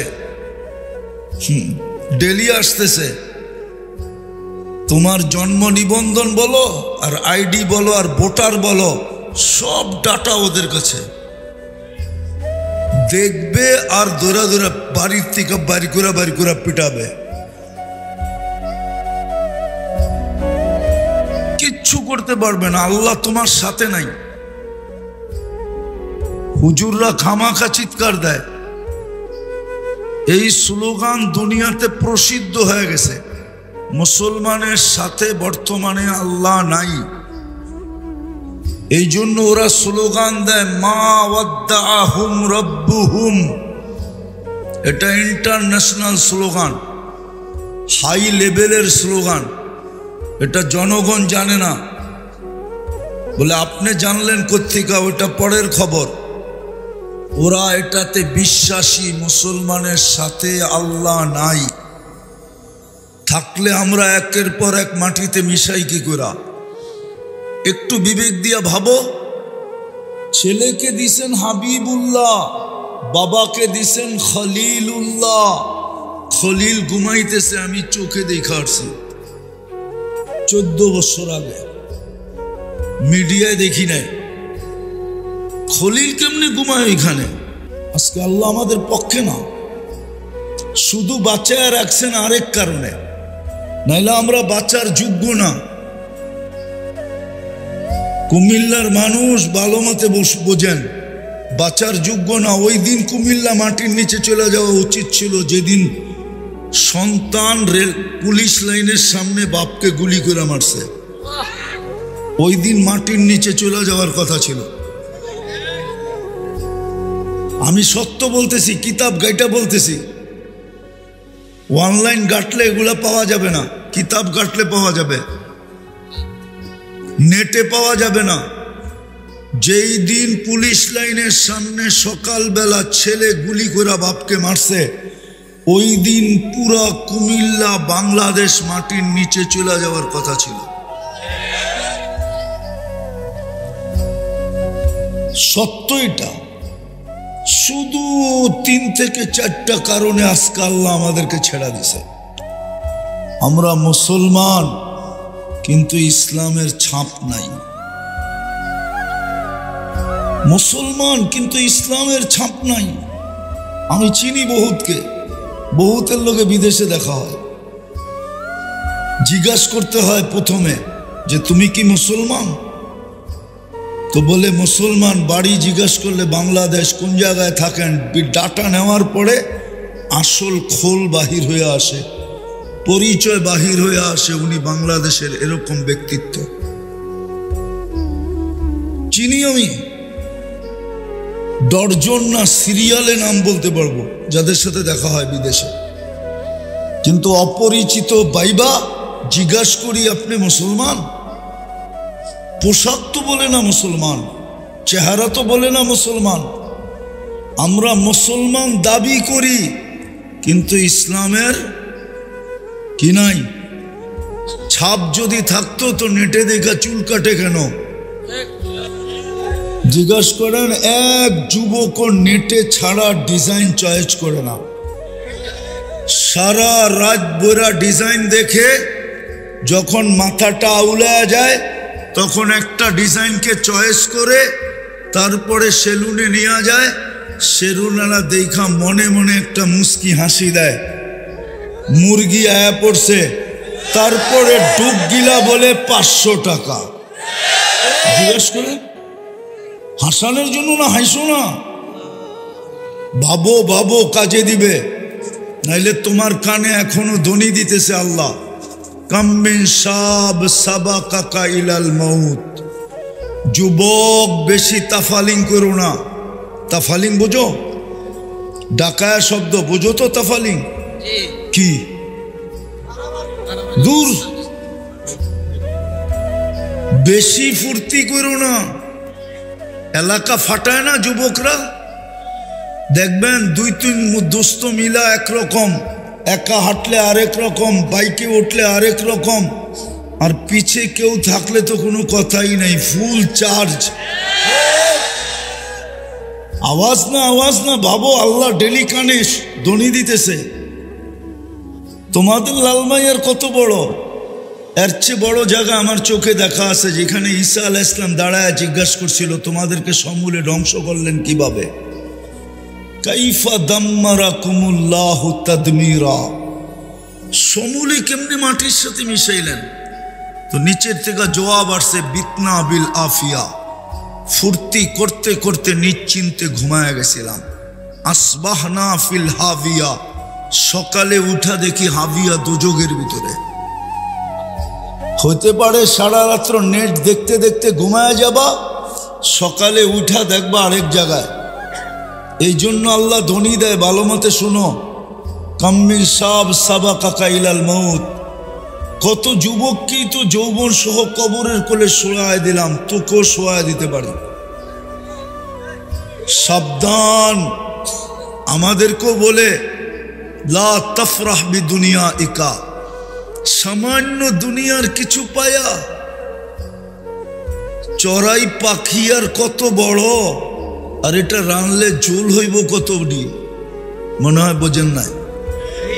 S1: ডেলি আসতেছে। তোমার জন্ম নিবন্ধন বলো, আর আইডি বলো, আর ভোটার বলো, সব ডাটা ওদের কাছে দেখবে। আর দৌড়া দৌড়া বাড়ির থেকে বাড়ি করে পিটাবে। কিচ্ছু করতে পারবে না, আল্লাহ তোমার সাথে নাই। হুজুররা খামাখা চিৎকার দেয়, এই স্লোগান দুনিয়াতে প্রসিদ্ধ হয়ে গেছে। মুসলমানের সাথে বর্তমানে আল্লাহ নাই। এই জন্য ওরা স্লোগান দেয় মা ওয়াদ্দাআহুম রব্বুহুম। এটা ইন্টারন্যাশনাল স্লোগান, হাই লেভেলের স্লোগান। এটা জনগণ জানে না। বলে আপনি জানলেন কোত্থেকে? ওটা পরের খবর। ওরা এটাতে বিশ্বাসী মুসলমানের সাথে আল্লাহ নাই। থাকলে আমরা একের পর এক মাটিতে মিশাই কি করে? একটু বিবেক দিয়া ভাবো। ছেলেকে দিছেন হাবিবুল্লাহ, বাবাকে দিছেন খলিলুল্লাহ। খলিল ঘুমাইতেছে, আমি চোখে দেখা আসছি 14 বছর আগে, মিডিয়ায় দেখি নাই। খলিল কেমনে ঘুমায় এখানে? আজকে আল্লাহ আমাদের পক্ষে না, শুধু বাঁচায় রাখছেন আরেক কারণে, নাইলে আমরা বাঁচার যোগ্য না। কুমিল্লার মানুষ ভালো মতে বোঝেন, বাঁচার যোগ্য না। ওই দিন কুমিল্লা মাটির নিচে চলে যাওয়া উচিত ছিল, যেদিন সন্তান পুলিশ লাইনের সামনে বাপকে গুলি করে মারছে। ওই দিন মাটির নিচে চলে যাওয়ার কথা ছিল। আমি সত্য বলতেছি, কিতাব গাইটা বলতেছি। অনলাইন ঘাটলে এগুলা পাওয়া যাবে না, কিতাব ঘাটলে পাওয়া যাবে, নেটে পাওয়া যাবে না। যেই দিন পুলিশ লাইনের সামনে সকালবেলা ছেলে গুলি করে বাপকে মারছে, ওই দিন পুরা কুমিল্লা বাংলাদেশ মাটির নিচে চলে যাওয়ার কথা ছিল। সত্য এটা। শুধু 3 থেকে 4টা কারণে আজকে আল্লাহ আমাদেরকে ছেড়া দিছে। আমরা মুসলমান, কিন্তু ইসলামের ছাপ নাই। মুসলমান কিন্তু ইসলামের ছাপ নাই। আমি চিনি বহুতকে, বহুতের লোকে বিদেশে দেখা হয়, জিজ্ঞাসা করতে হয় প্রথমে যে তুমি কি মুসলমান? তো বলে মুসলমান। বাড়ি জিজ্ঞাসা করলে বাংলাদেশ, কোন জায়গায় থাকেন? ডাটা নেওয়ার পরে আসল খোল বাহির হয়ে আসে, পরিচয় বাহির হয়ে আসে, উনি বাংলাদেশের। এরকম ব্যক্তিত্ব চিনি আমি। ডর্জন না সিরিয়ালে নাম বলতে পারবো যাদের সাথে দেখা হয় বিদেশে। কিন্তু অপরিচিত বাইবা জিজ্ঞাসা করি আপনি মুসলমান? পোশাক তো বলে না মুসলমান, চেহারা তো বলে না মুসলমান। আমরা মুসলমান দাবি করি, কিন্তু ইসলামের কি নাই? ছাপ যদি থাকতো তো নেটে দেখা চুল কাটে কেন? জিজ্ঞাসা করেন, এক যুবক নেটে ছাড়া ডিজাইন চয়েস করে না। সারা রাত বইরা ডিজাইন দেখে যখন মাথাটা আউলা যায়, তখন একটা ডিজাইনকে চয়েস করে তারপরে সেলুনে নিয়ে যায়। সেলুনারা দেখা মনে মনে একটা মুস্কি হাসি দেয়, মুরগি আয়া পড়ছে, তারপরে ডুব গিলা বলে 500 টাকা। জিজ্ঞেস করে হাসানোর জন্য না, হাসো না, ভাবো ভাবো কাজে দিবে, নাইলে তোমার কানে এখনো ধ্বনি দিতেছে আল্লাহ, কাম্মিন শাব সাবাকাকা ইলাল মাউত। যুবক বেশি তাফালিং করো না। তাফালিং বোঝো? ডাকায়া শব্দ বোঝো তো? তাফালিং কি? দূর। বেশি ফুর্তি করো না, এলাকা ফাটায় না যুবকরা। দেখবেন 2-3 দোস্ত মিলা একরকম, একা হাঁটলে আরেক রকম, বাইকে উঠলে আরেক রকম, আর পিছে কেউ থাকলে তো কোনো কথাই নাই, ফুল চার্জ। আওয়াজ না আওয়াজ না, ভাবো আল্লাহ ডেলি কানে ধ্বনি দিতেছে। তোমাদের লালমাইয়ার কত বড়, এর চেয়ে বড় জায়গা আমার চোখে দেখা আছে, যেখানে ঈসা আলাইহিস সালাম দাঁড়ায় জিজ্ঞাসা করছিল তোমাদেরকে সমূলে ধ্বংস করলেন কিভাবে? কাইফা দাম্মারাকুমুল্লাহু তাদমিরা। সমূলে কেমনে মাটির সাথে মিশাইলেন? তো নিচের থেকে জবাব আসছে বিতনা বিল আফিয়া। ফুর্তি করতে করতে নিশ্চিন্তে ঘুমায় গেছিলাম। আসবাহনা ফিল হাবিয়া। সকালে উঠা দেখি হাবিয়া দোজগের ভিতরে। হতে পারে সারা রাত্র নেট দেখতে দেখতে ঘুমায় যাবা, সকালে উঠা দেখবা আরেক জায়গায়। এই জন্য আল্লাহ ধ্বনি দেয়, ভালো মতে শুনো, কাম্মিন সাব সাবা কাকা ইলাল মৌত। কত যুবককেই তো যৌবন সহ কবরের কোলে শোয়ায় দিলাম, তোকেও শোয়ায় দিতে পারি। সাবধান। আমাদেরকেও বলে লা তাফরাহ বি দুনিয়া ইকা, সামান্য দুনিয়ার কিছু পায়া। চড়াই পাখি আর কত বড়, আর এটা রানলে ঝোল হইব কত ডি, মনে হয় বোঝেন নাই?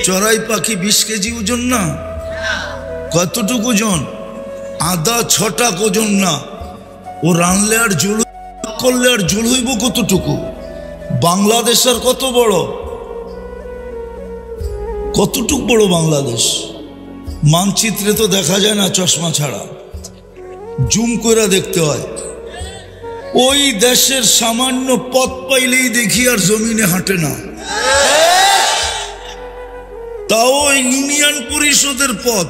S1: চড়াই পাখি 20 কেজি ওজন না, কতটুকু ওজন? আদা 6টা ওজন না। ও রানলে আর ঝোল করলে আর ঝোল হইব কতটুকু? বাংলাদেশ আর কত বড়, কতটুকু বড় বাংলাদেশ? মানচিত্রে তো দেখা যায় না চশমা ছাড়া, জুম করে দেখতে হয়। ওই দেশের সামান্য পথ পাইলেই দেখি আর জমিনে হাঁটে না, তাও ইউনিয়ন পরিষদের পথ।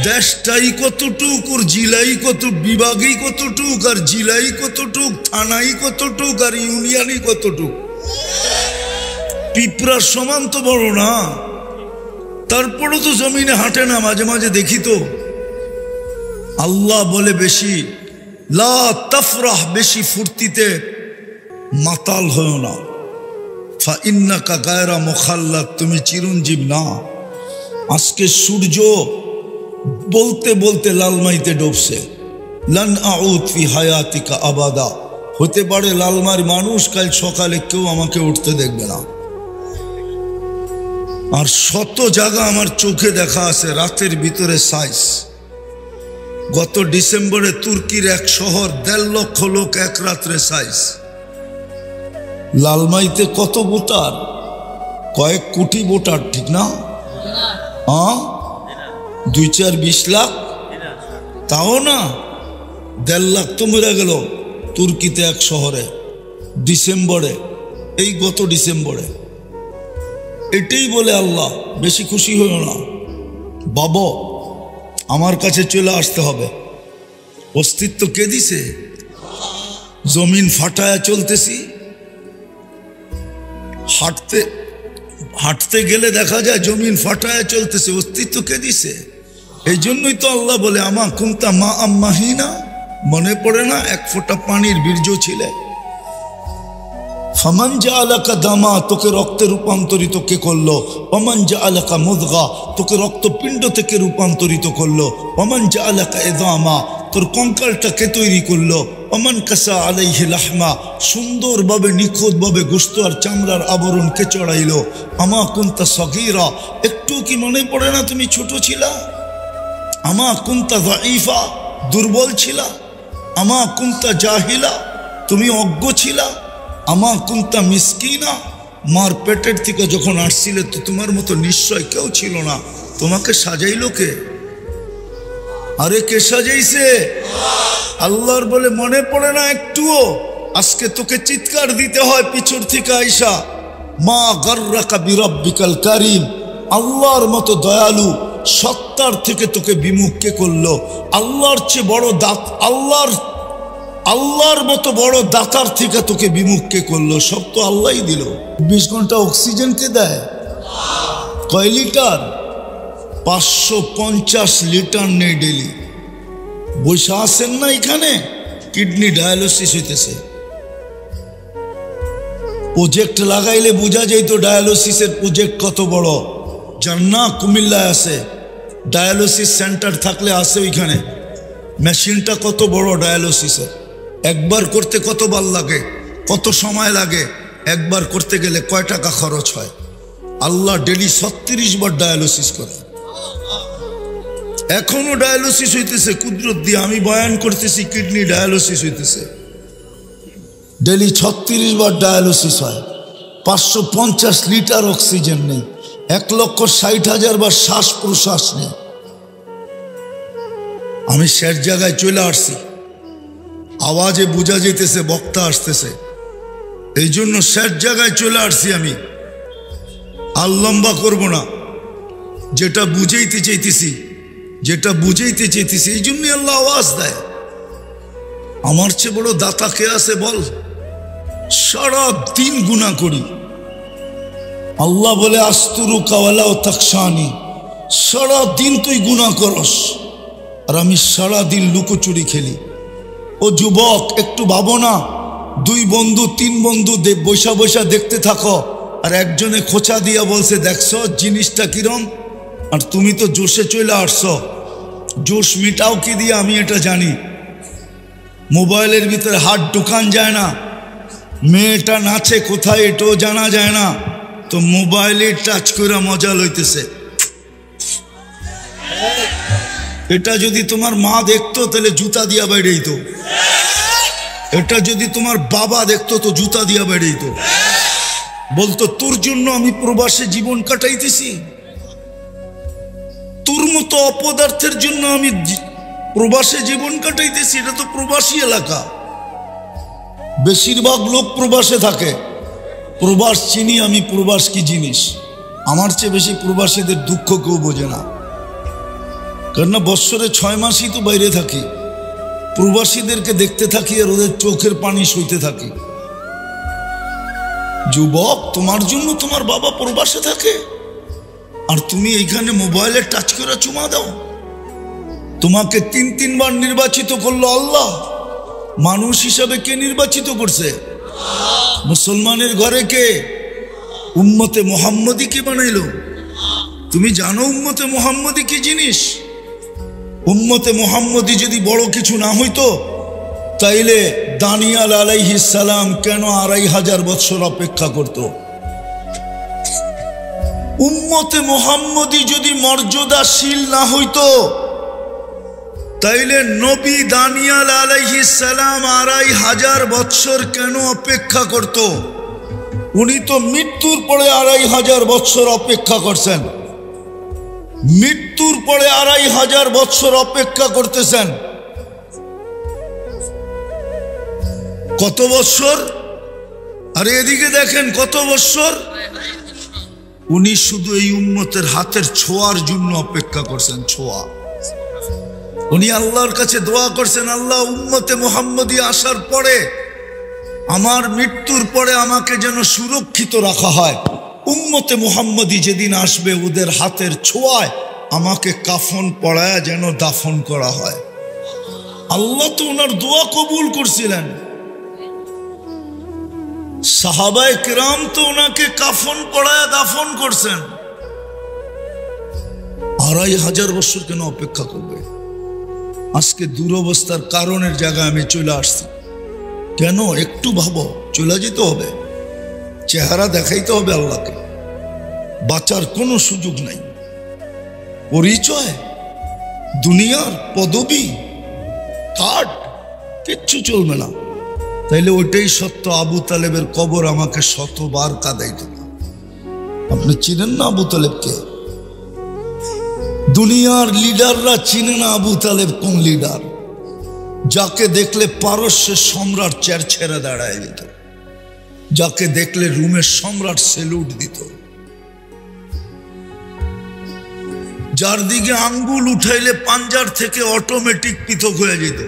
S1: দেশটাই কতটুক, ওর জেলাই কত, বিভাগই কতটুক, আর জেলাই কতটুক, থানাই কতটুক, আর ইউনিয়নই কতটুক। পিঁপড়ার সমান তো বড় না, তারপরও তো জমিনে হাঁটে না, মাঝে মাঝে দেখি তো। আল্লাহ বলে বেশি লা তাফরাহ, বেশি ফুর্তিতে মাতাল হও না। ফা ইন্নাকা গায়রা মুখাল্লাদ, তুমি চিরঞ্জীব না। আজকে সূর্য বলতে বলতে লালমাইতে ডুবছে। লান আউদ ফি হায়াতিকা আবাদা, হতে পারে লালমার মানুষ কাল সকালে কেউ আমাকে উঠতে দেখবে না। আর শত জায়গা আমার চোখে দেখা আছে রাতের ভিতরে সাইজ। গত ডিসেম্বরে তুর্কির এক শহর 1.5 লক্ষ লোক এক রাত্রে সাইজ। লালমাইতে কত ভোটার? কয়েক কোটি ভোটার, ঠিক না? 2-4-20 লাখ, তাও না। 1.5 লাখ তো মরে গেল তুর্কিতে এক শহরে ডিসেম্বরে, এই গত ডিসেম্বরে। এটাই বলে আল্লাহ, বেশি খুশি হইও না বাবা, আমার কাছে চলে আসতে হবে। অস্তিত্ব কে দিছে? জমিন ফাটায়া চলতেছি, হাঁটতে হাঁটতে গেলে দেখা যায় জমিন ফাটায়া চলতেছে, অস্তিত্ব কে দিছে? এই জন্যই তো আল্লাহ বলে আমা কুনতা মা আম্মাহিনা, মনে পড়ে না? 1 ফোঁটা পানির বীর্য ছিলে। ফামান জাআলাকা দামা, তোকে রক্তে রূপান্তরিত কে করলো? ওমান জাআলাকা মুদগা, তোকে রক্তপিণ্ড থেকে রূপান্তরিত করলো। ওমান জাআলাকা ইদামা, তোর কঙ্কালটা কে তৈরি করলো? ওমান কাসা আলাইহি লাহমা, সুন্দরভাবে নিখুঁতভাবে গোশত আর চামড়ার আবরণ কে চড়াইলো? আমা কুনতা সগীরা, একটু কি মনে পড়ে না তুমি ছোট ছিলা? আমা কুনতা যায়ীফা, দুর্বল ছিলা? আমা কুনতা জাহিলা, তুমি অজ্ঞ ছিলা? আমা কুনতা মিসকিনা, মার পেটের থেকে যখন আসছিলে তো তোমার মতো নিশ্চয় কেউ ছিল না, তোমাকে সাজাইলো কে? আরে কে সাজাইছে? আল্লাহর বলে মনে পড়ে না একটুও? আজকে তোকে চিৎকার দিতে হয় পিছর থেকে আইসা, মা গাররাকা বিরাব্বিকাল কারীম, আল্লাহর মতো দয়ালু সত্তার থেকে তোকে বিমুখ কে করলো? আল্লাহর চেয়ে বড় দাত, আল্লাহর মতো বড় দাতার থেকে তোকে বিমুখ কে করলো? সব তো আল্লাহই দিল। 20 ঘন্টা অক্সিজেন কে দেয়? কয় লিটার? 550 লিটার নেই ডেলি। বসে আসেন না এখানে, কিডনি ডায়ালিসিস হইতেছে। প্রজেক্ট লাগাইলে বোঝা যেত ডায়ালিসিসের প্রজেক্ট কত বড়। জান্না কুমিল্লায় আছে, ডায়ালিসিস সেন্টার থাকলে আছে ওইখানে। মেশিনটা কত বড় ডায়ালিসিসের, একবার করতে কতবার লাগে, কত সময় লাগে, একবার করতে গেলে কয় টাকা খরচ হয়? আল্লাহ ডেলি 36 বার ডায়ালিসিস করে। এখনো ডায়ালিসিস হইতেছে কুদরত দিয়ে, আমি বয়ান করতেছি, কিডনি ডায়ালিসিস হইতেছে। ডেলি 36 বার ডায়ালিসিস হয়। 550 লিটার অক্সিজেন নেই, 1,60,000 বার শ্বাস প্রশ্বাস নেই। আমি শেষ জায়গায় চলে আসছি, আওয়াজে বোঝা যেতেছে বক্তা আসতেছে, এই জন্য শেষ জায়গায় চলে আসছি আমি। আর লম্বা করব না, যেটা বুঝাইতে চাইতেছি যেটা বুঝাইতে চেয়েছি, এই জন্যই আল্লাহ আওয়াজ দেয়। আমার চেয়ে বড় দাতা কে আছে বল? সারা দিন গুনাহ করি, আল্লাহ বলে আস্তুরু কাওয়ালা ও তাকশানি, সারা দিন তুই গুনাহ করস আর আমি সারা দিন লুকোচুরি খেলি। ও যুবক, একটু ভাবো না, 2 বন্ধু 3 বন্ধু বৈশা বৈশা দেখতে থাকো, আর একজনে খোঁচা দিয়া বলছে দেখছো জিনিসটা কিরম, আর তুমি তো জোশে চলে আসছো। জোশ মিটাও কি দিয়ে আমি এটা জানি। মোবাইলের ভিতরে হাত ঢুকান যায় না, মেয়েটা নাচে কোথায় এটাও জানা যায় না, তো মোবাইলে টাচ করে মজা লইতেছে। এটা যদি তোমার মা দেখতো তাহলে জুতা দিয়া বেড়েইতো, এটা যদি তোমার বাবা দেখতো তো জুতা দিয়া বেড়েইতো, বলতো তোর জন্য আমি প্রবাসে জীবন কাটাইতেছি, তোর মতো অপদার্থের জন্য আমি প্রবাসে জীবন কাটাইতেছি। এটা তো প্রবাসী এলাকা, বেশিরভাগ লোক প্রবাসে থাকে। প্রবাস চিনি আমি, প্রবাস কি জিনিস। আমার চেয়ে বেশি প্রবাসীদের দুঃখ কেউ বোঝে না, কেননা বৎসরে 6 মাসই তো বাইরে থাকি, প্রবাসীদেরকে দেখতে থাকি আর ওদের চোখের পানি সইতে থাকি। যুবক, তোমার জন্য তোমার বাবা প্রবাসে থাকে আর তুমি এইখানে মোবাইলে টাচ করে চুমা দাও। তোমাকে 3 বার নির্বাচিত করলো আল্লাহ, মানুষ হিসাবে কে নির্বাচিত করছে? মুসলমানের ঘরে কে? উম্মতে মুহাম্মদী কে বানাইলো? তুমি জানো উম্মতে মুহাম্মদী কি জিনিস? উম্মতে মুহাম্মদী যদি বড় কিছু না হইতো তাইলে দানিয়াল আলাইহিস সালাম কেন 2500 বছর অপেক্ষা করত? উম্মতে মুহাম্মদী যদি মর্যাদাশীল না হইতো তাইলে নবী দানিয়াল আলাইহিস সালাম 2500 বছর কেন অপেক্ষা করত? উনি তো মৃত্যুর পরে 2500 বছর অপেক্ষা করছেন, মৃত্যুর পরে 2500 বছর অপেক্ষা করতেছেন। কত বছর? আরে এদিকে দেখেন কত বছর। উনি শুধু এই উম্মতের হাতের ছোঁয়ার জন্য অপেক্ষা করছেন, ছোঁয়া। উনি আল্লাহর কাছে দোয়া করছেন, আল্লাহ উম্মতে মুহাম্মদী আসার পরে, আমার মৃত্যুর পরে আমাকে যেন সুরক্ষিত রাখা হয়। উম্মতে মুহাম্মদী যেদিন আসবে ওদের হাতের ছোঁয়ায় আমাকে কাফন পরায়া যেন দাফন করা হয়। আল্লাহ তো ওনার দোয়া কবুল করছিলেন। সাহাবায়ে কিরাম তো ওনাকে কাফন পরায়া দাফন করছেন। 2500 বছর কেন অপেক্ষা করবে? আজকে দুরবস্থার কারণের জায়গায় আমি চলে আসছি। কেন? একটু ভাবো, চলে যেতে হবে, চেহারা দেখাইতে হবে আল্লাহকে, বাঁচার কোনো সুযোগ নাই। পরিচয়, দুনিয়ার পদবি, কার্ড কিচ্ছু চলবে না। তাইলে ওইটাই সত্য, আবু তালেবের কবর আমাকে 100 বার কাঁদাইত না। আপনি চিনেন না আবু তালেবকে? দুনিয়ার লিডাররা চিনে না আবু তালেব কোন লিডার, যাকে দেখলে পারস্যের সম্রাট চেয়ার ছেড়ে দাঁড়ায় যেত, যাকে দেখলে রুমের সম্রাট সেলুট দিত, যার দিকে আঙ্গুল উঠাইলে পাঞ্জার থেকে অটোমেটিক পৃথক হয়ে যেত।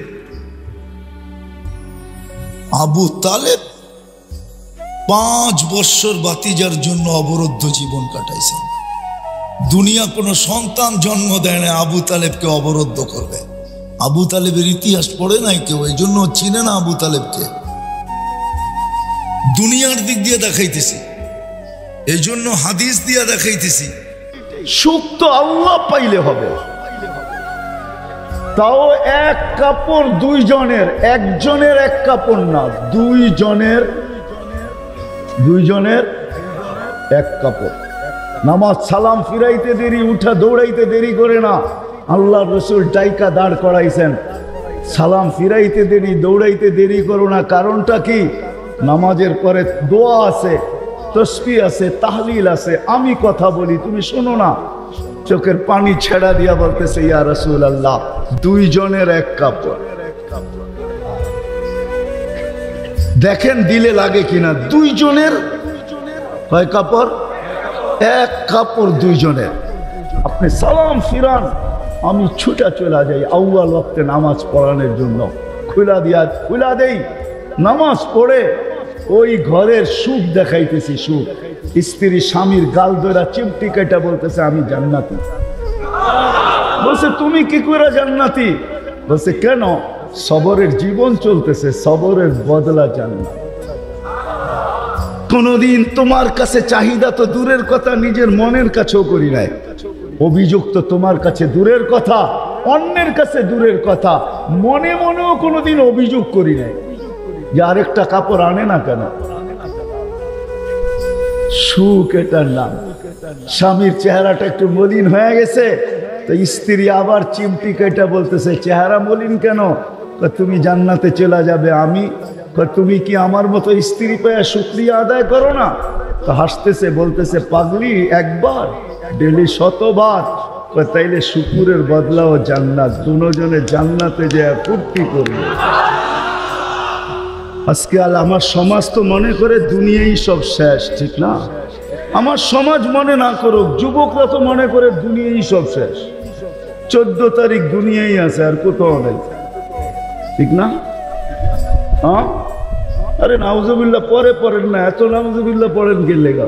S1: আবু তালেব 5 বছর বাতিজার জন্য অবরুদ্ধ জীবন কাটাইছেন। দুনিয়া কোনো সন্তান জন্ম দেয় না আবু তালেবকে অবরুদ্ধ করবে। আবু তালেবের ইতিহাস পড়ে নাই কেউ, এই জন্য চিনে না আবু তালেবকে। দুনিয়ার দিক দিয়ে দেখাইতেছি, এই জন্য হাদিস দিয়া দেখাইতেছি।
S3: সুখ তো আল্লাহ পাইলে হবে, তাও এক কাপড় 2 জনের, একজনের এক কাপড় না, 2 জনের এক কাপড়। নামাজ সালাম ফিরাইতে দেরি, উঠা দৌড়াইতে দেরি করে না। আল্লাহ রসুল টাইকা দাঁড় করাইছেন, সালাম ফিরাইতে দেরি, দৌড়াইতে দেরি করো না। কারণটা কি? নামাজের পরে দোয়া আছে, তসবিহ আছে, তাহলিল আছে, আমি কথা বলি তুমি শোনো না। চোখের পানি ছেড়া দিয়া বলতেছে, ইয়া রাসূলুল্লাহ 2 জনের এক কাপড়। দেখেন দিলে লাগে কিনা। 2 জনের কয় কাপড়? এক কাপড় 2 জনের। আপনি সালাম ফিরান, আমি ছুটা চলে যাই আউয়াল ওয়াক্তে নামাজ পড়ানোর জন্য, খুলা দেই, নামাজ পড়ে ওই ঘরের সুখ দেখাইতেছি, সুখ। স্ত্রী স্বামীর গাল ধরা চিমটি কেটে বলতেছে আমি জান্নাতি। বলছে তুমি কি করে জান্নাতি? বলছে কেন? সবরের জীবন চলতেছে, সবরের বদলা জান্নাত। কোনদিন তোমার কাছে চাহিদা তো দূরের কথা, নিজের মনের কাছেও করি নাই। অভিযোগ তো তোমার কাছে দূরের কথা, অন্যের কাছে দূরের কথা, মনে মনেও কোনোদিন অভিযোগ করি নাই যে আরেকটা কাপড় আনে না কেন। সুখ এটার নাম। স্বামীর চেহারাটা একটু মলিন হয়ে গেছে তো স্ত্রী আবার চিমটি কেটে বলতেছে চেহারা মলিন কেন? তুমি জান্নাতে চলে যাবে। আমি তুমি কি আমার মতো স্ত্রী পেয়ে শুকরিয়া আদায় করো না? তো হাসতেছে, বলতেছে পাগলি, একবার ডেলি 100বার। তাইলে শুকুরের বদলাও জান্নাত, দুজনে জান্নাতে যে ফুর্তি করবে। আজকে আমার সমাজ তো মনে করে দুনিয়াই সব শেষ, ঠিক না? আমার সমাজ মনে না করুক, যুবকরা তো মনে করে দুনিয়াই সব শেষ। 14 তারিখ দুনিয়াই আছে, আর কোথাও নেই, ঠিক না? হ্যাঁ, আরে নাউজুবিল্লাহ পরে পড়েন না, এত নাউজুবিল্লাহ পড়েন গেলে গা।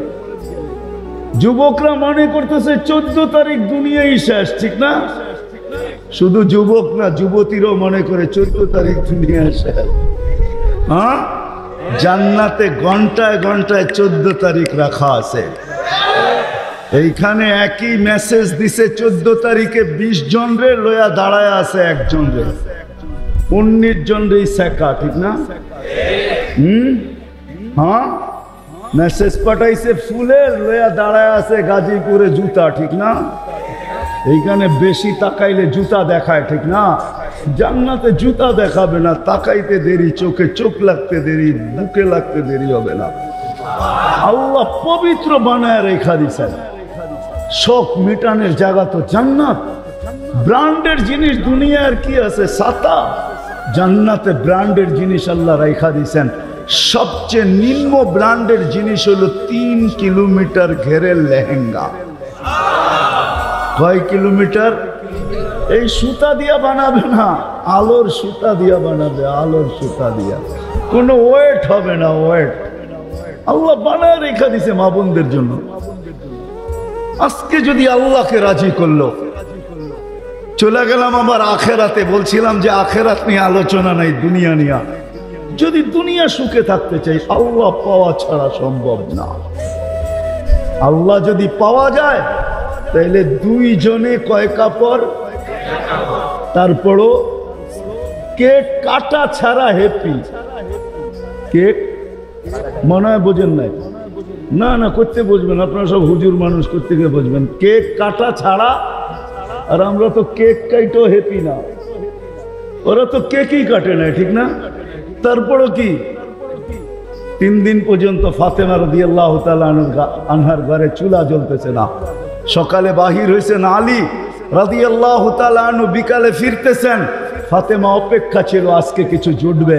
S3: যুবকরা মনে করতেছে 14 তারিখ দুনিয়াই শেষ, ঠিক না? শুধু যুবক না, যুবতীরাও মনে করে 14 তারিখ দুনিয়া শেষ। হ্যাঁ, জান্নাতে ঘন্টায় ঘন্টায় 14 তারিখ রাখা আছে। এইখানে একই মেসেজ দিছে 14 তারিখে 20 জন রে লয়া দাঁড়ায় আছে, একজন রে 19 জন রে শেখা, ঠিক না? হ্যাঁ, মেসেজ পাঠাইছে ফুলের, লয়া দাঁড়ায় আছে গাজীপুরে জুতা, ঠিক না? এইখানে বেশি তাকাইলে জুতা দেখায়, ঠিক না? জান্নাতে জুতা দেখাবে না, তাকাইতে দেরি, চোখে চোখ লাগতে দেরি, বুকে লাগতে দেরি হবে না। আল্লাহ পবিত্র বানায় রেখা দিছেন। শোক মিটানের জায়গা তো জান্নাত। ব্র্যান্ডের জিনিস দুনিয়ার কি আছে? ছাতা। জান্নাতে ব্র্যান্ডের জিনিস আল্লাহ রেখা দিছেন। সবচেয়ে নিম্ন ব্র্যান্ডের জিনিস হলো 3 কিলোমিটার ঘেরের লেহেঙ্গা। কয় কিলোমিটার? এই সুতা দিয়া বানাবে না, আলোর সুতা দিয়া বানাবে, আলোর সুতা দিয়া। কোনো ওয়েট হবে না, ওয়েট। আল্লাহ বানায় রেখা দিছে মা বোনদের জন্য। আজকে যদি আল্লাহকে রাজি করলো, চলে গেলাম আবার আখেরাতে। বলছিলাম যে আখেরাত নিয়ে আলোচনা নাই, দুনিয়া নিয়ে। যদি দুনিয়া সুখে থাকতে চাই, আল্লাহ পাওয়া ছাড়া সম্ভব না। আল্লাহ যদি পাওয়া যায় তাহলে 2 জনে কয় কাপড়? তারপরও কেক কাটা ছাড়া হ্যাপি। কেক মনে হয় বোঝেন নাই? না না, করতে বুঝবেন, আপনারা সব হুজুর মানুষ, করতে গিয়ে বুঝবেন। কেক কাটা ছাড়া। আর আমরা তো কেক কাইটো হ্যাপি না, ওরা তো কেকই কাটে না, ঠিক না? তারপরও কি 3 দিন পর্যন্ত ফাতেমা রাদিয়াল্লাহু তাআলা আনহার ঘরে চুলা জ্বলতেছে না। সকালে বাহির হয়েছেন আলী রাদিয়াল্লাহু তাআলা আনহু, বিকালে ফিরতেছেন। ফাতেমা অপেক্ষা ছিল আজকে কিছু জুটবে।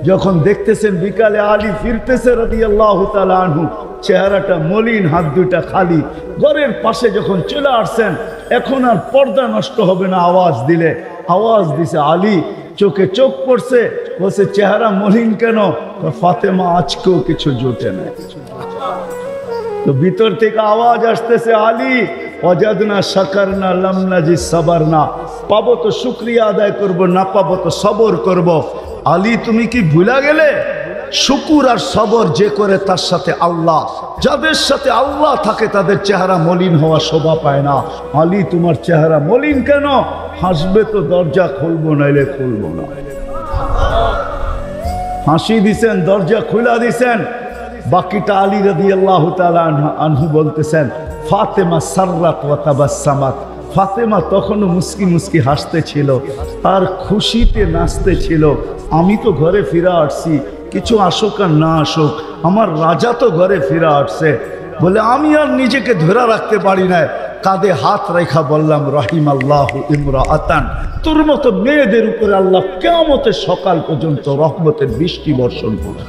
S3: যখন দেখতেছেন বিকালে আলী ফিরতেছে রাদিয়াল্লাহু তাআলা আনহু, চেহারাটা মলিন, হাত দুইটা খালি। ঘরের পাশে যখন চলে আসছেন, এখন আর পর্দা নষ্ট হবে না আওয়াজ দিলে। আওয়াজ দিছে আলী, চোখে চোখ পড়ছে, বলছে চেহারা মলিন কেন? ফাতেমা আজকেও কিছু জোটে না। তো ভিতর থেকে আওয়াজ আসতেছে আলী ওয়াজাদনা শাকারনা লাম নাজিদ সাবারনা। পাবো তো শুকরিয়া আদায় করব, না পাবো তো সবর করব। আলী তুমি কি ভুলা গেলে? শুকুর আর সবর যে করে তার সাথে আল্লাহ। যাদের সাথে আল্লাহ থাকে তাদের চেহারা মলিন হওয়া শোভা পায় না। আলী তোমার চেহারা মলিন কেন? হাসবে তো দরজা খুলবো, নাইলে খুলবো না। হাসি দিছেন, দরজা খুলা দিছেন। বাকিটা আলী রাদিয়াল্লাহু তাআলা আনহু বলতেছেন ফাতেমা সাররাত ওয়া তাবাসসামাত। ফাতেমা তখনও মুস্কি মুস্কি হাসতে ছিল আর খুশিতে নাচতে ছিল। আমি তো ঘরে ফিরে আসছি, কিছু আসুক আর না আসুক, আমার রাজা তো ঘরে ফিরে আসছে। বলে আমি আর নিজেকে ধরে রাখতে পারি না, কাঁধে হাত রেখা বললাম রাহিমাল্লাহু ইমরাআতান। তোর মতো মেয়েদের উপরে আল্লাহ কিয়ামতের সকাল পর্যন্ত রহমতের বৃষ্টি বর্ষণ করবে।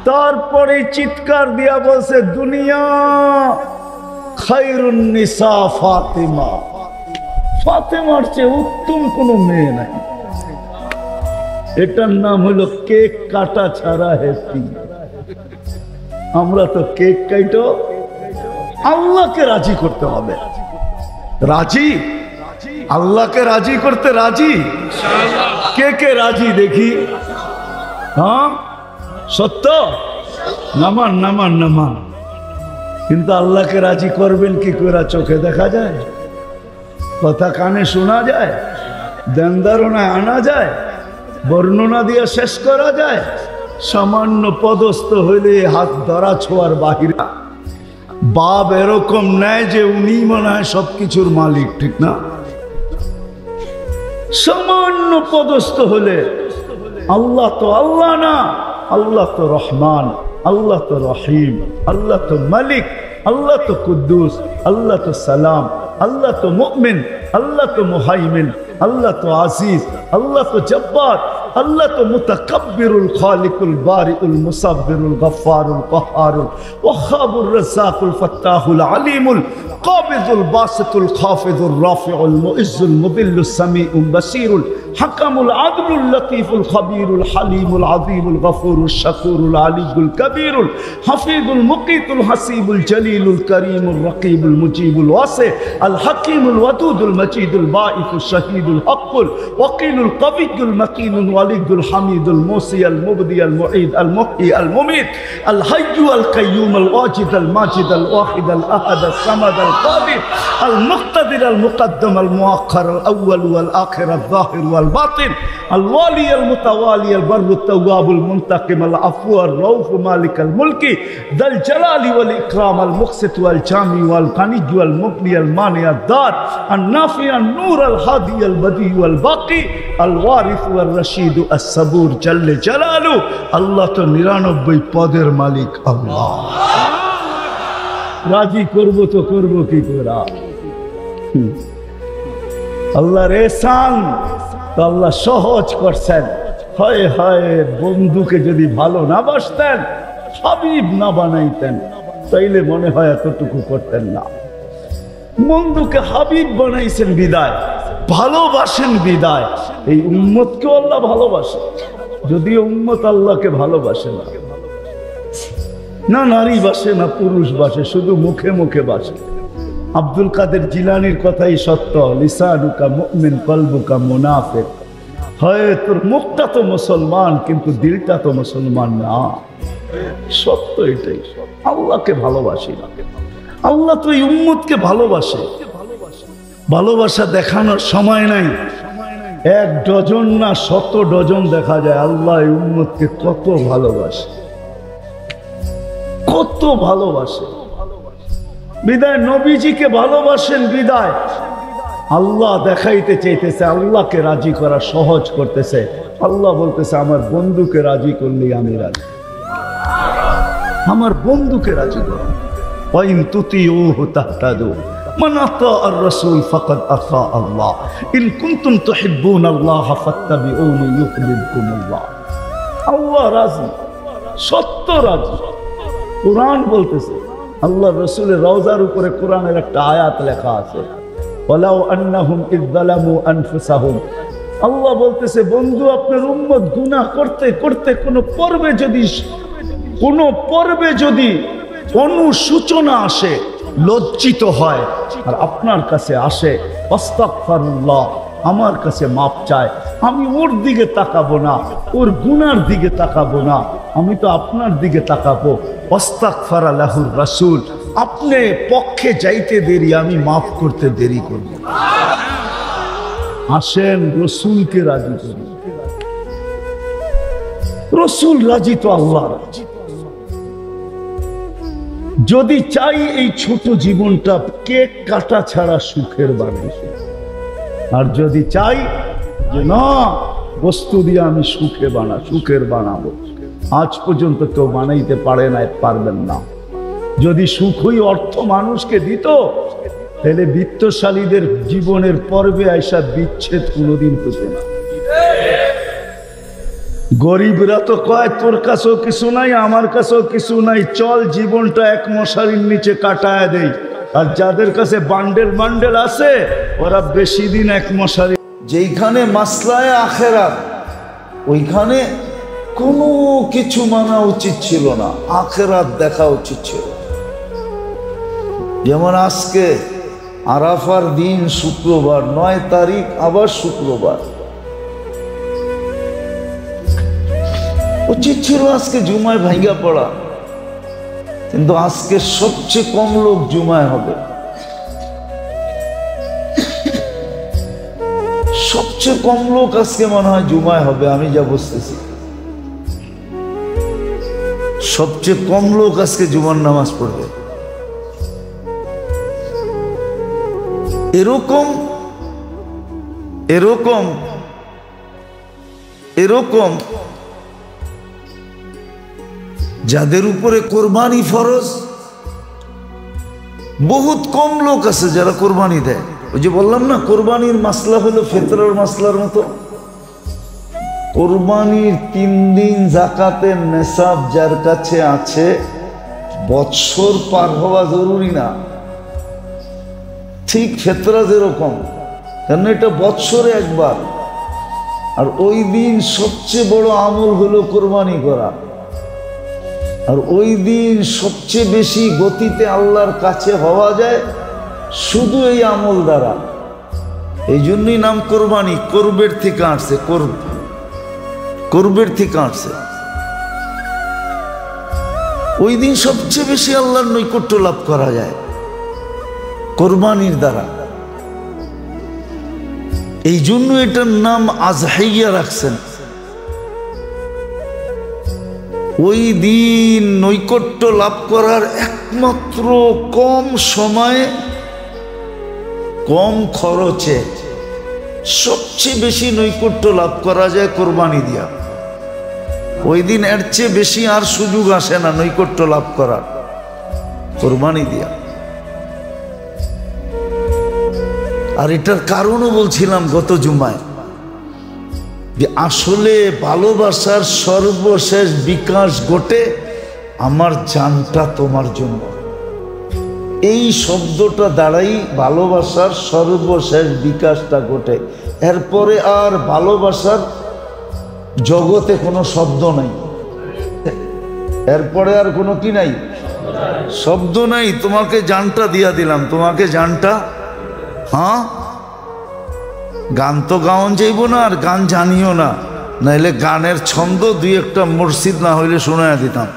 S3: তারপরে চিৎকার দিয়া বলছে দুনিয়া খায়রুন নিসা ফাতিমা। ফাতেমার চেয়ে উত্তম কোনো মেয়ে নাই। এটার নাম হলো কেক কাটা ছাড়া হ্যাপি। আমরা তো কেক কাটো, আল্লাহকে রাজি করতে হবে। রাজি, আল্লাহকে রাজি করতে রাজি। কে কে রাজি দেখি? হ্যাঁ সত্য, নামান নামান নামান। কিন্তু আল্লাহকে রাজি করবেন কি করে? চোখে দেখা যায়, কথা কানে শোনা যায়, ধ্যান ধারণায় আনা যায়, বর্ণনা দিয়ে শেষ করা যায়? সামান্য পদস্থ হইলে হাত ধরা ছোঁয়ার বাহিরে। বাপ এরকম নেয় যে উনি মনে হয় সবকিছুর মালিক, ঠিক না? সামান্য পদস্থ হলে আল্লাহ তো আল্লাহ না, আল্লাহ তো রহমান, আল্লাহ তো রহিম, আল্লাহ তো মালিক, আল্লাহ তো কুদ্দুস, আল্লাহ তো সালাম, আল্লাহ তো মুমিন, আল্লাহ তো মুহাইমিন, আল্লাহ তো আজিজ, আল্লাহ তো জব্বার, আল্লাহ তো মুতাকাব্বিরুল খালিকুল বারিউল মুসাব্বিরুল গফফারুল কহ্হারুল ওয়াহাবুর রাজ্জাকুল ফাত্তাহুল আলিমুল কাবিজুল বাসিতুল খাফিজুর রাফিউল মুইজ্জুল মুদিল্লুস সামিউল বাসীরুল হাকামুল আদলুল লতীফুল খবীরুল হালিমুল আযীমুল গফুরুশ শাকুরুল আলিয়ুল কবীরুল হাফিজুল মুকিতুল হাসিবুল জলিলুল করিমুল রকিবুল মুজিবুল ওয়াসি আল হাকিমুল ওয়াদুদুল মজিদুল বাঈসুশ শাহীদুল হকুল ওয়াকিলুল কবিয়ুল মকিনুল ওয়ালিদুল হামিদুল মুসি আল মুবদি আল মুঈদ আল মুহয়ি আল মুমীত আল হাইয়্যু আল কাইয়্যুম আল ওয়াজিদ আল মাজিদ আল ওয়াহিদ আল আহাদ আল সামাদ আল কাদির আল মুক্তাদির আল মুকদ্দম আল মুআখ্খার আল আউয়াল ওয়াল আখির আল যাহির والباطن الوالي المتوالي البر التواب المنتقم العفو الرؤوف مالك الملك ذا الجلال والإكرام المقسط والجامع والغني والمغني المانع الدار النافع النور الهادي البديع والباقي الوارث والرشيد الصبور جل جلاله الله تو 99 পদের মালিক আল্লাহ। রাজি করব তো করব কি করে? আল্লাহর ihsan তো আল্লাহ সহজ করছেন। হয় হয় বন্ধুকে যদি ভালো না বাসতেন, হাবিব না বানাইতেন, তাইলে মনে হয় এতটুকু করতেন না। বন্ধুকে হাবিব বানাইছেন বিদায়, ভালোবাসেন বিদায়। এই উম্মতকেও আল্লাহ ভালোবাসে, যদিও উম্মত আল্লাহকে ভালোবাসে না। না নারী বাসে না পুরুষ বাসে, শুধু মুখে মুখে বাসে। আব্দুল কাদের জিলানির কথাই সত্য, লিসানুকা মুমিন কলবুকা মুনাফিক। হয় তোর মুখটা তো মুসলমান কিন্তু দিলটা তো মুসলমান না। সত্য এটাই। আল্লাহকে ভালোবাসি না, আল্লাহ তো এই উম্মতকে ভালোবাসে। ভালোবাসা দেখানোর সময় নাই। 1 ডজন না 100 ডজন দেখা যায় আল্লাহ এই উম্মতকে কত ভালোবাসে, কত ভালোবাসে। বিদায় নবীজিকে ভালোবাসেন বিদায় আল্লাহ দেখাইতে চাইতেছে, আল্লাহকে রাজি করা সহজ করতেছে। আল্লাহ বলতেছে আমার বন্ধুকে রাজি করলেই আমি রাজি, আমার বন্ধুকে রাজি করো। ওয়াইন তুতিউহু তাহতাদু মান আতাআর রাসূল ফাকাদ আতা আল্লাহ ইন কুনতুম তুহিব্বুনাল্লাহ ফাত্তাবিউনি ইউহিব্বুকুমুল্লাহ। আল্লাহ রাজি, সত্য রাজি। কুরআন বলতেছে, আল্লাহ রসুলের রওজার উপরে কোরআনের একটা আয়াত লেখা আছে, ওয়ালাউ আন্নাহুম ইয যালামু আনফুসাহুম। আল্লাহ বলতেছে বন্ধু আপনার উম্মত গুনাহ করতে করতে কোনো পর্বে যদি অনুসূচনা আসে, লজ্জিত হয় আর আপনার কাছে আসে, আস্তাগফিরুল্লাহ, আমার কাছে মাপ চায়, আমি ওর দিকে তাকাবো না, ওর গুনার দিকে তাকাবো না, আমি তো আপনার দিকে তাকাবো। আস্তাগফারা লাহুর রাসূল, আপনি পক্ষে যাইতে দেরি, আমি মাফ করতে দেরি করব। আসেন রসুলকে রাজি করি। রসুল রাজি তো আল্লাহ রাজি। যদি চাই এই ছোট জীবনটা কেক কাটা ছাড়া সুখের বানাই, আর যদি চাই যে না বস্তু দিয়ে আমি সুখের বানাবো, আজ পর্যন্ত কেউ বানাইতে পারে না, পারবেন না। যদি সুখই অর্থ মানুষকে দিত, তাহলে বিত্তশালীদের জীবনের পর্বে আইসা বিচ্ছেদ কোনোদিন হতো না। গরিবরা তো কয় তোর কাছেও কিছু নাই, আমার কাছেও কিছু নাই, চল জীবনটা এক মশারির নিচে কাটায় দেই। আর যাদের কাছে বান্ডেল বান্ডেল আছে ওরা বেশি দিন এক মশারি। যেইখানে মাসলায় আখেরাত ওইখানে কোনো কিছু মানা উচিত ছিল না, আখেরাত দেখা উচিত ছিল। যেমন আজকে আরাফার দিন শুক্রবার, 9 তারিখ আবার শুক্রবার, উচিত ছিল আজকে জুমায় ভাঙ্গা পড়া, কিন্তু আজকে সবচেয়ে কম লোক জুমায় হবে, সবচেয়ে কম লোক আজকে মনে হয় জুমায় হবে। আমি যা বুঝতেছি সবচেয়ে কম লোক আজকে জুমার নামাজ পড়বে। এরকম এরকম এরকম যাদের উপরে কোরবানি ফরজ, বহুত কম লোক আছে যারা কোরবানি দেয়। ওই যে বললাম না, কোরবানির মাসলা হলো ফিতরার মাসলার মতো। কোরবানির 3 দিন জাকাতের নেশাব যার কাছে আছে, বৎসর পার হওয়া জরুরি না। ঠিক ফিতরা যেরকম, কারণ এটা বৎসরে একবার, আর ওই দিন সবচেয়ে বড় আমল হলো কোরবানি করা, আর ওই দিন সবচেয়ে বেশি গতিতে আল্লাহর কাছে হওয়া যায় শুধু এই আমল দ্বারা। এই জন্যই নাম কোরবানি, করবের থেকে আসছে, করবের থেকে আসছে। ওই দিন সবচেয়ে বেশি আল্লাহর নৈকট্য লাভ করা যায় কোরবানির দ্বারা। এই জন্য এটার নাম আজহাইয়া রাখছেন। ওই দিন নৈকট্য লাভ করার একমাত্র কম সময়ে, কম খরচে সবচেয়ে বেশি নৈকট্য লাভ করা যায় কোরবানি দিয়া। ওই দিন এর চেয়ে বেশি আর সুযোগ আসে না নৈকট্য লাভ করার, কোরবানি দিয়া। আর এটার কারণও বলছিলাম গত জুমায়, যে আসলে ভালোবাসার সর্বশেষ বিকাশ ঘটে আমার জানটা তোমার জন্য। এই শব্দটা দ্বারাই ভালোবাসার সর্বশেষ বিকাশটা ঘটে। এরপরে আর ভালোবাসার জগতে কোনো শব্দ নাই, এরপরে আর কোনো কি নাই, শব্দ নাই। তোমাকে জানটা দিয়া দিলাম, তোমাকে জানটা। হ্যাঁ, গান তো গাওন যাইব না, আর গান জানিও না, নাইলে গানের ছন্দ 2-1টা মসজিদ না হইলে শোনায়া দিতাম।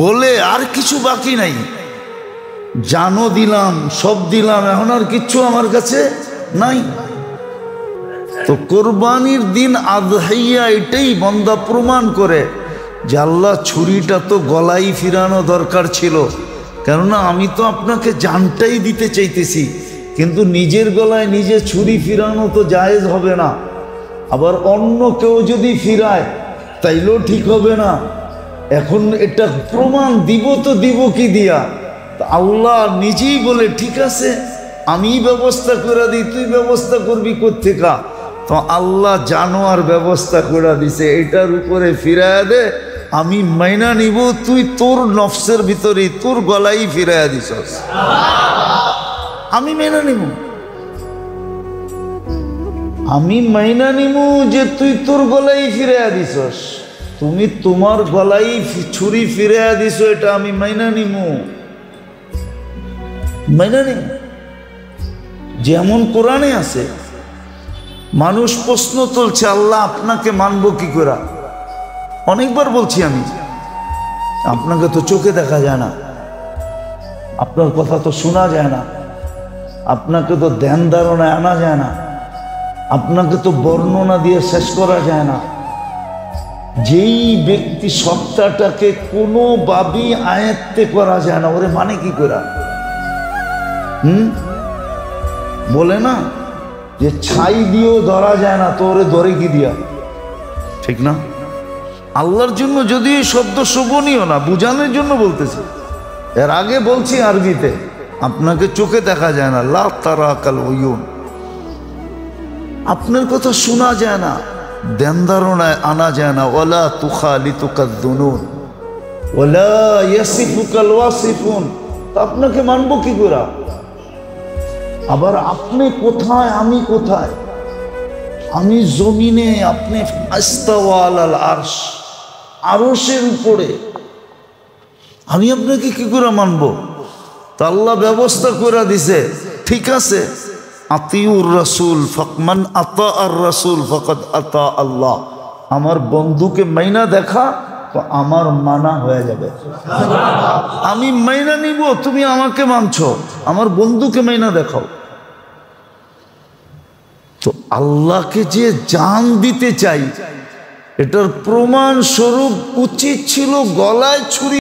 S3: বলে আর কিছু বাকি নাই, জানো দিলাম, সব দিলাম, এখন আর কিচ্ছু আমার কাছে নাই। তো কোরবানির দিন আযহাইয়া এটাই বন্দা প্রমাণ করে যে আল্লাহ, ছুরিটা তো গলায় ফিরানো দরকার ছিল, কেননা আমি তো আপনাকে জানটাই দিতে চাইতেছি, কিন্তু নিজের গলায় নিজে ছুরি ফিরানো তো জায়েজ হবে না। আবার অন্য কেউ যদি ফিরায় তাইলেও ঠিক হবে না। এখন এটা প্রমাণ দিব তো দিব কি দিয়া? আল্লাহ নিজেই বলে, ঠিক আছে আমি ব্যবস্থা করে দিই, তুই ব্যবস্থা করবি কোত্থেকা? তো আল্লাহ জানোয়ার ব্যবস্থা করে দিছে, এটার উপরে ফিরাইয়া দে, আমি মাইনা নিব, তুই তোর নফসের ভিতরে তোর গলাই ফিরাইয়া দিছস, আমি মেনে নিব, আমি মাইনা নিব যে তুই তোর গলাই ফিরাইয়া দিছস। তুমি তোমার গলাই ছুরি ফিরাইয়া দিছ, এটা আমি মাইনা নিব, মাইনা নিব। যেমন কোরআনে আছে। মানুষ প্রশ্ন তুলছে, আল্লাহ আপনাকে মানবো কি করে? অনেকবার বলছি আমি, আপনাকে তো চোখে দেখা যায় না, আপনার কথা তো শোনা যায় না, আপনাকে তো ধ্যান ধারণায় আনা যায় না, আপনাকে তো বর্ণনা দিয়ে শেষ করা যায় না। যেই ব্যক্তি সত্তাটাকে কোনোভাবেই আয়ত্তে করা যায় না, ওরে মানে কি করে? বলে না যে ছাই দিয়েও ধরা যায় না, তো ওরে ধরে কি দিয়া? ঠিক না? আল্লাহর জন্য যদি এই শব্দ শোভনীয় না, বুঝানোর জন্য বলতেছি। এর আগে বলছি আরবিতে, আপনাকে চোখে দেখা যায় না, লা তারাকাল উয়ুন, আপনার কথা শোনা যায় না, ধ্যান ধারণায় আনা যায় না, ওয়ালা তুখালিতুকা যুনুন, ওয়ালা ইয়াসিফুকাল ওয়াসিফুন, আপনাকে মানবো কি করে? আবার আপনি কোথায়, আমি কোথায়? আমি জমিনে, আপনি আস্তাওয়া আলাল আরশ, আরশের উপরে। আমি আপনাকে কি করে মানবো? তা আল্লাহ ব্যবস্থা করে দিছে, ঠিক আছে, আতিউর রাসূল ফাকমান আতা আর রাসূল ফাকাদ আতা আল্লাহ। আমার বন্ধুকে মাইনা দেখা তো আমার মানা হয়ে যাবে। আমি মাইনা নিব, তুমি আমাকে মানছো, আমার বন্ধুকে মাইনা দেখাও। তো আল্লাহকে যে জান দিতে চাই, এটার প্রমাণ স্বরূপ উচিত ছিল গলায় ছুরি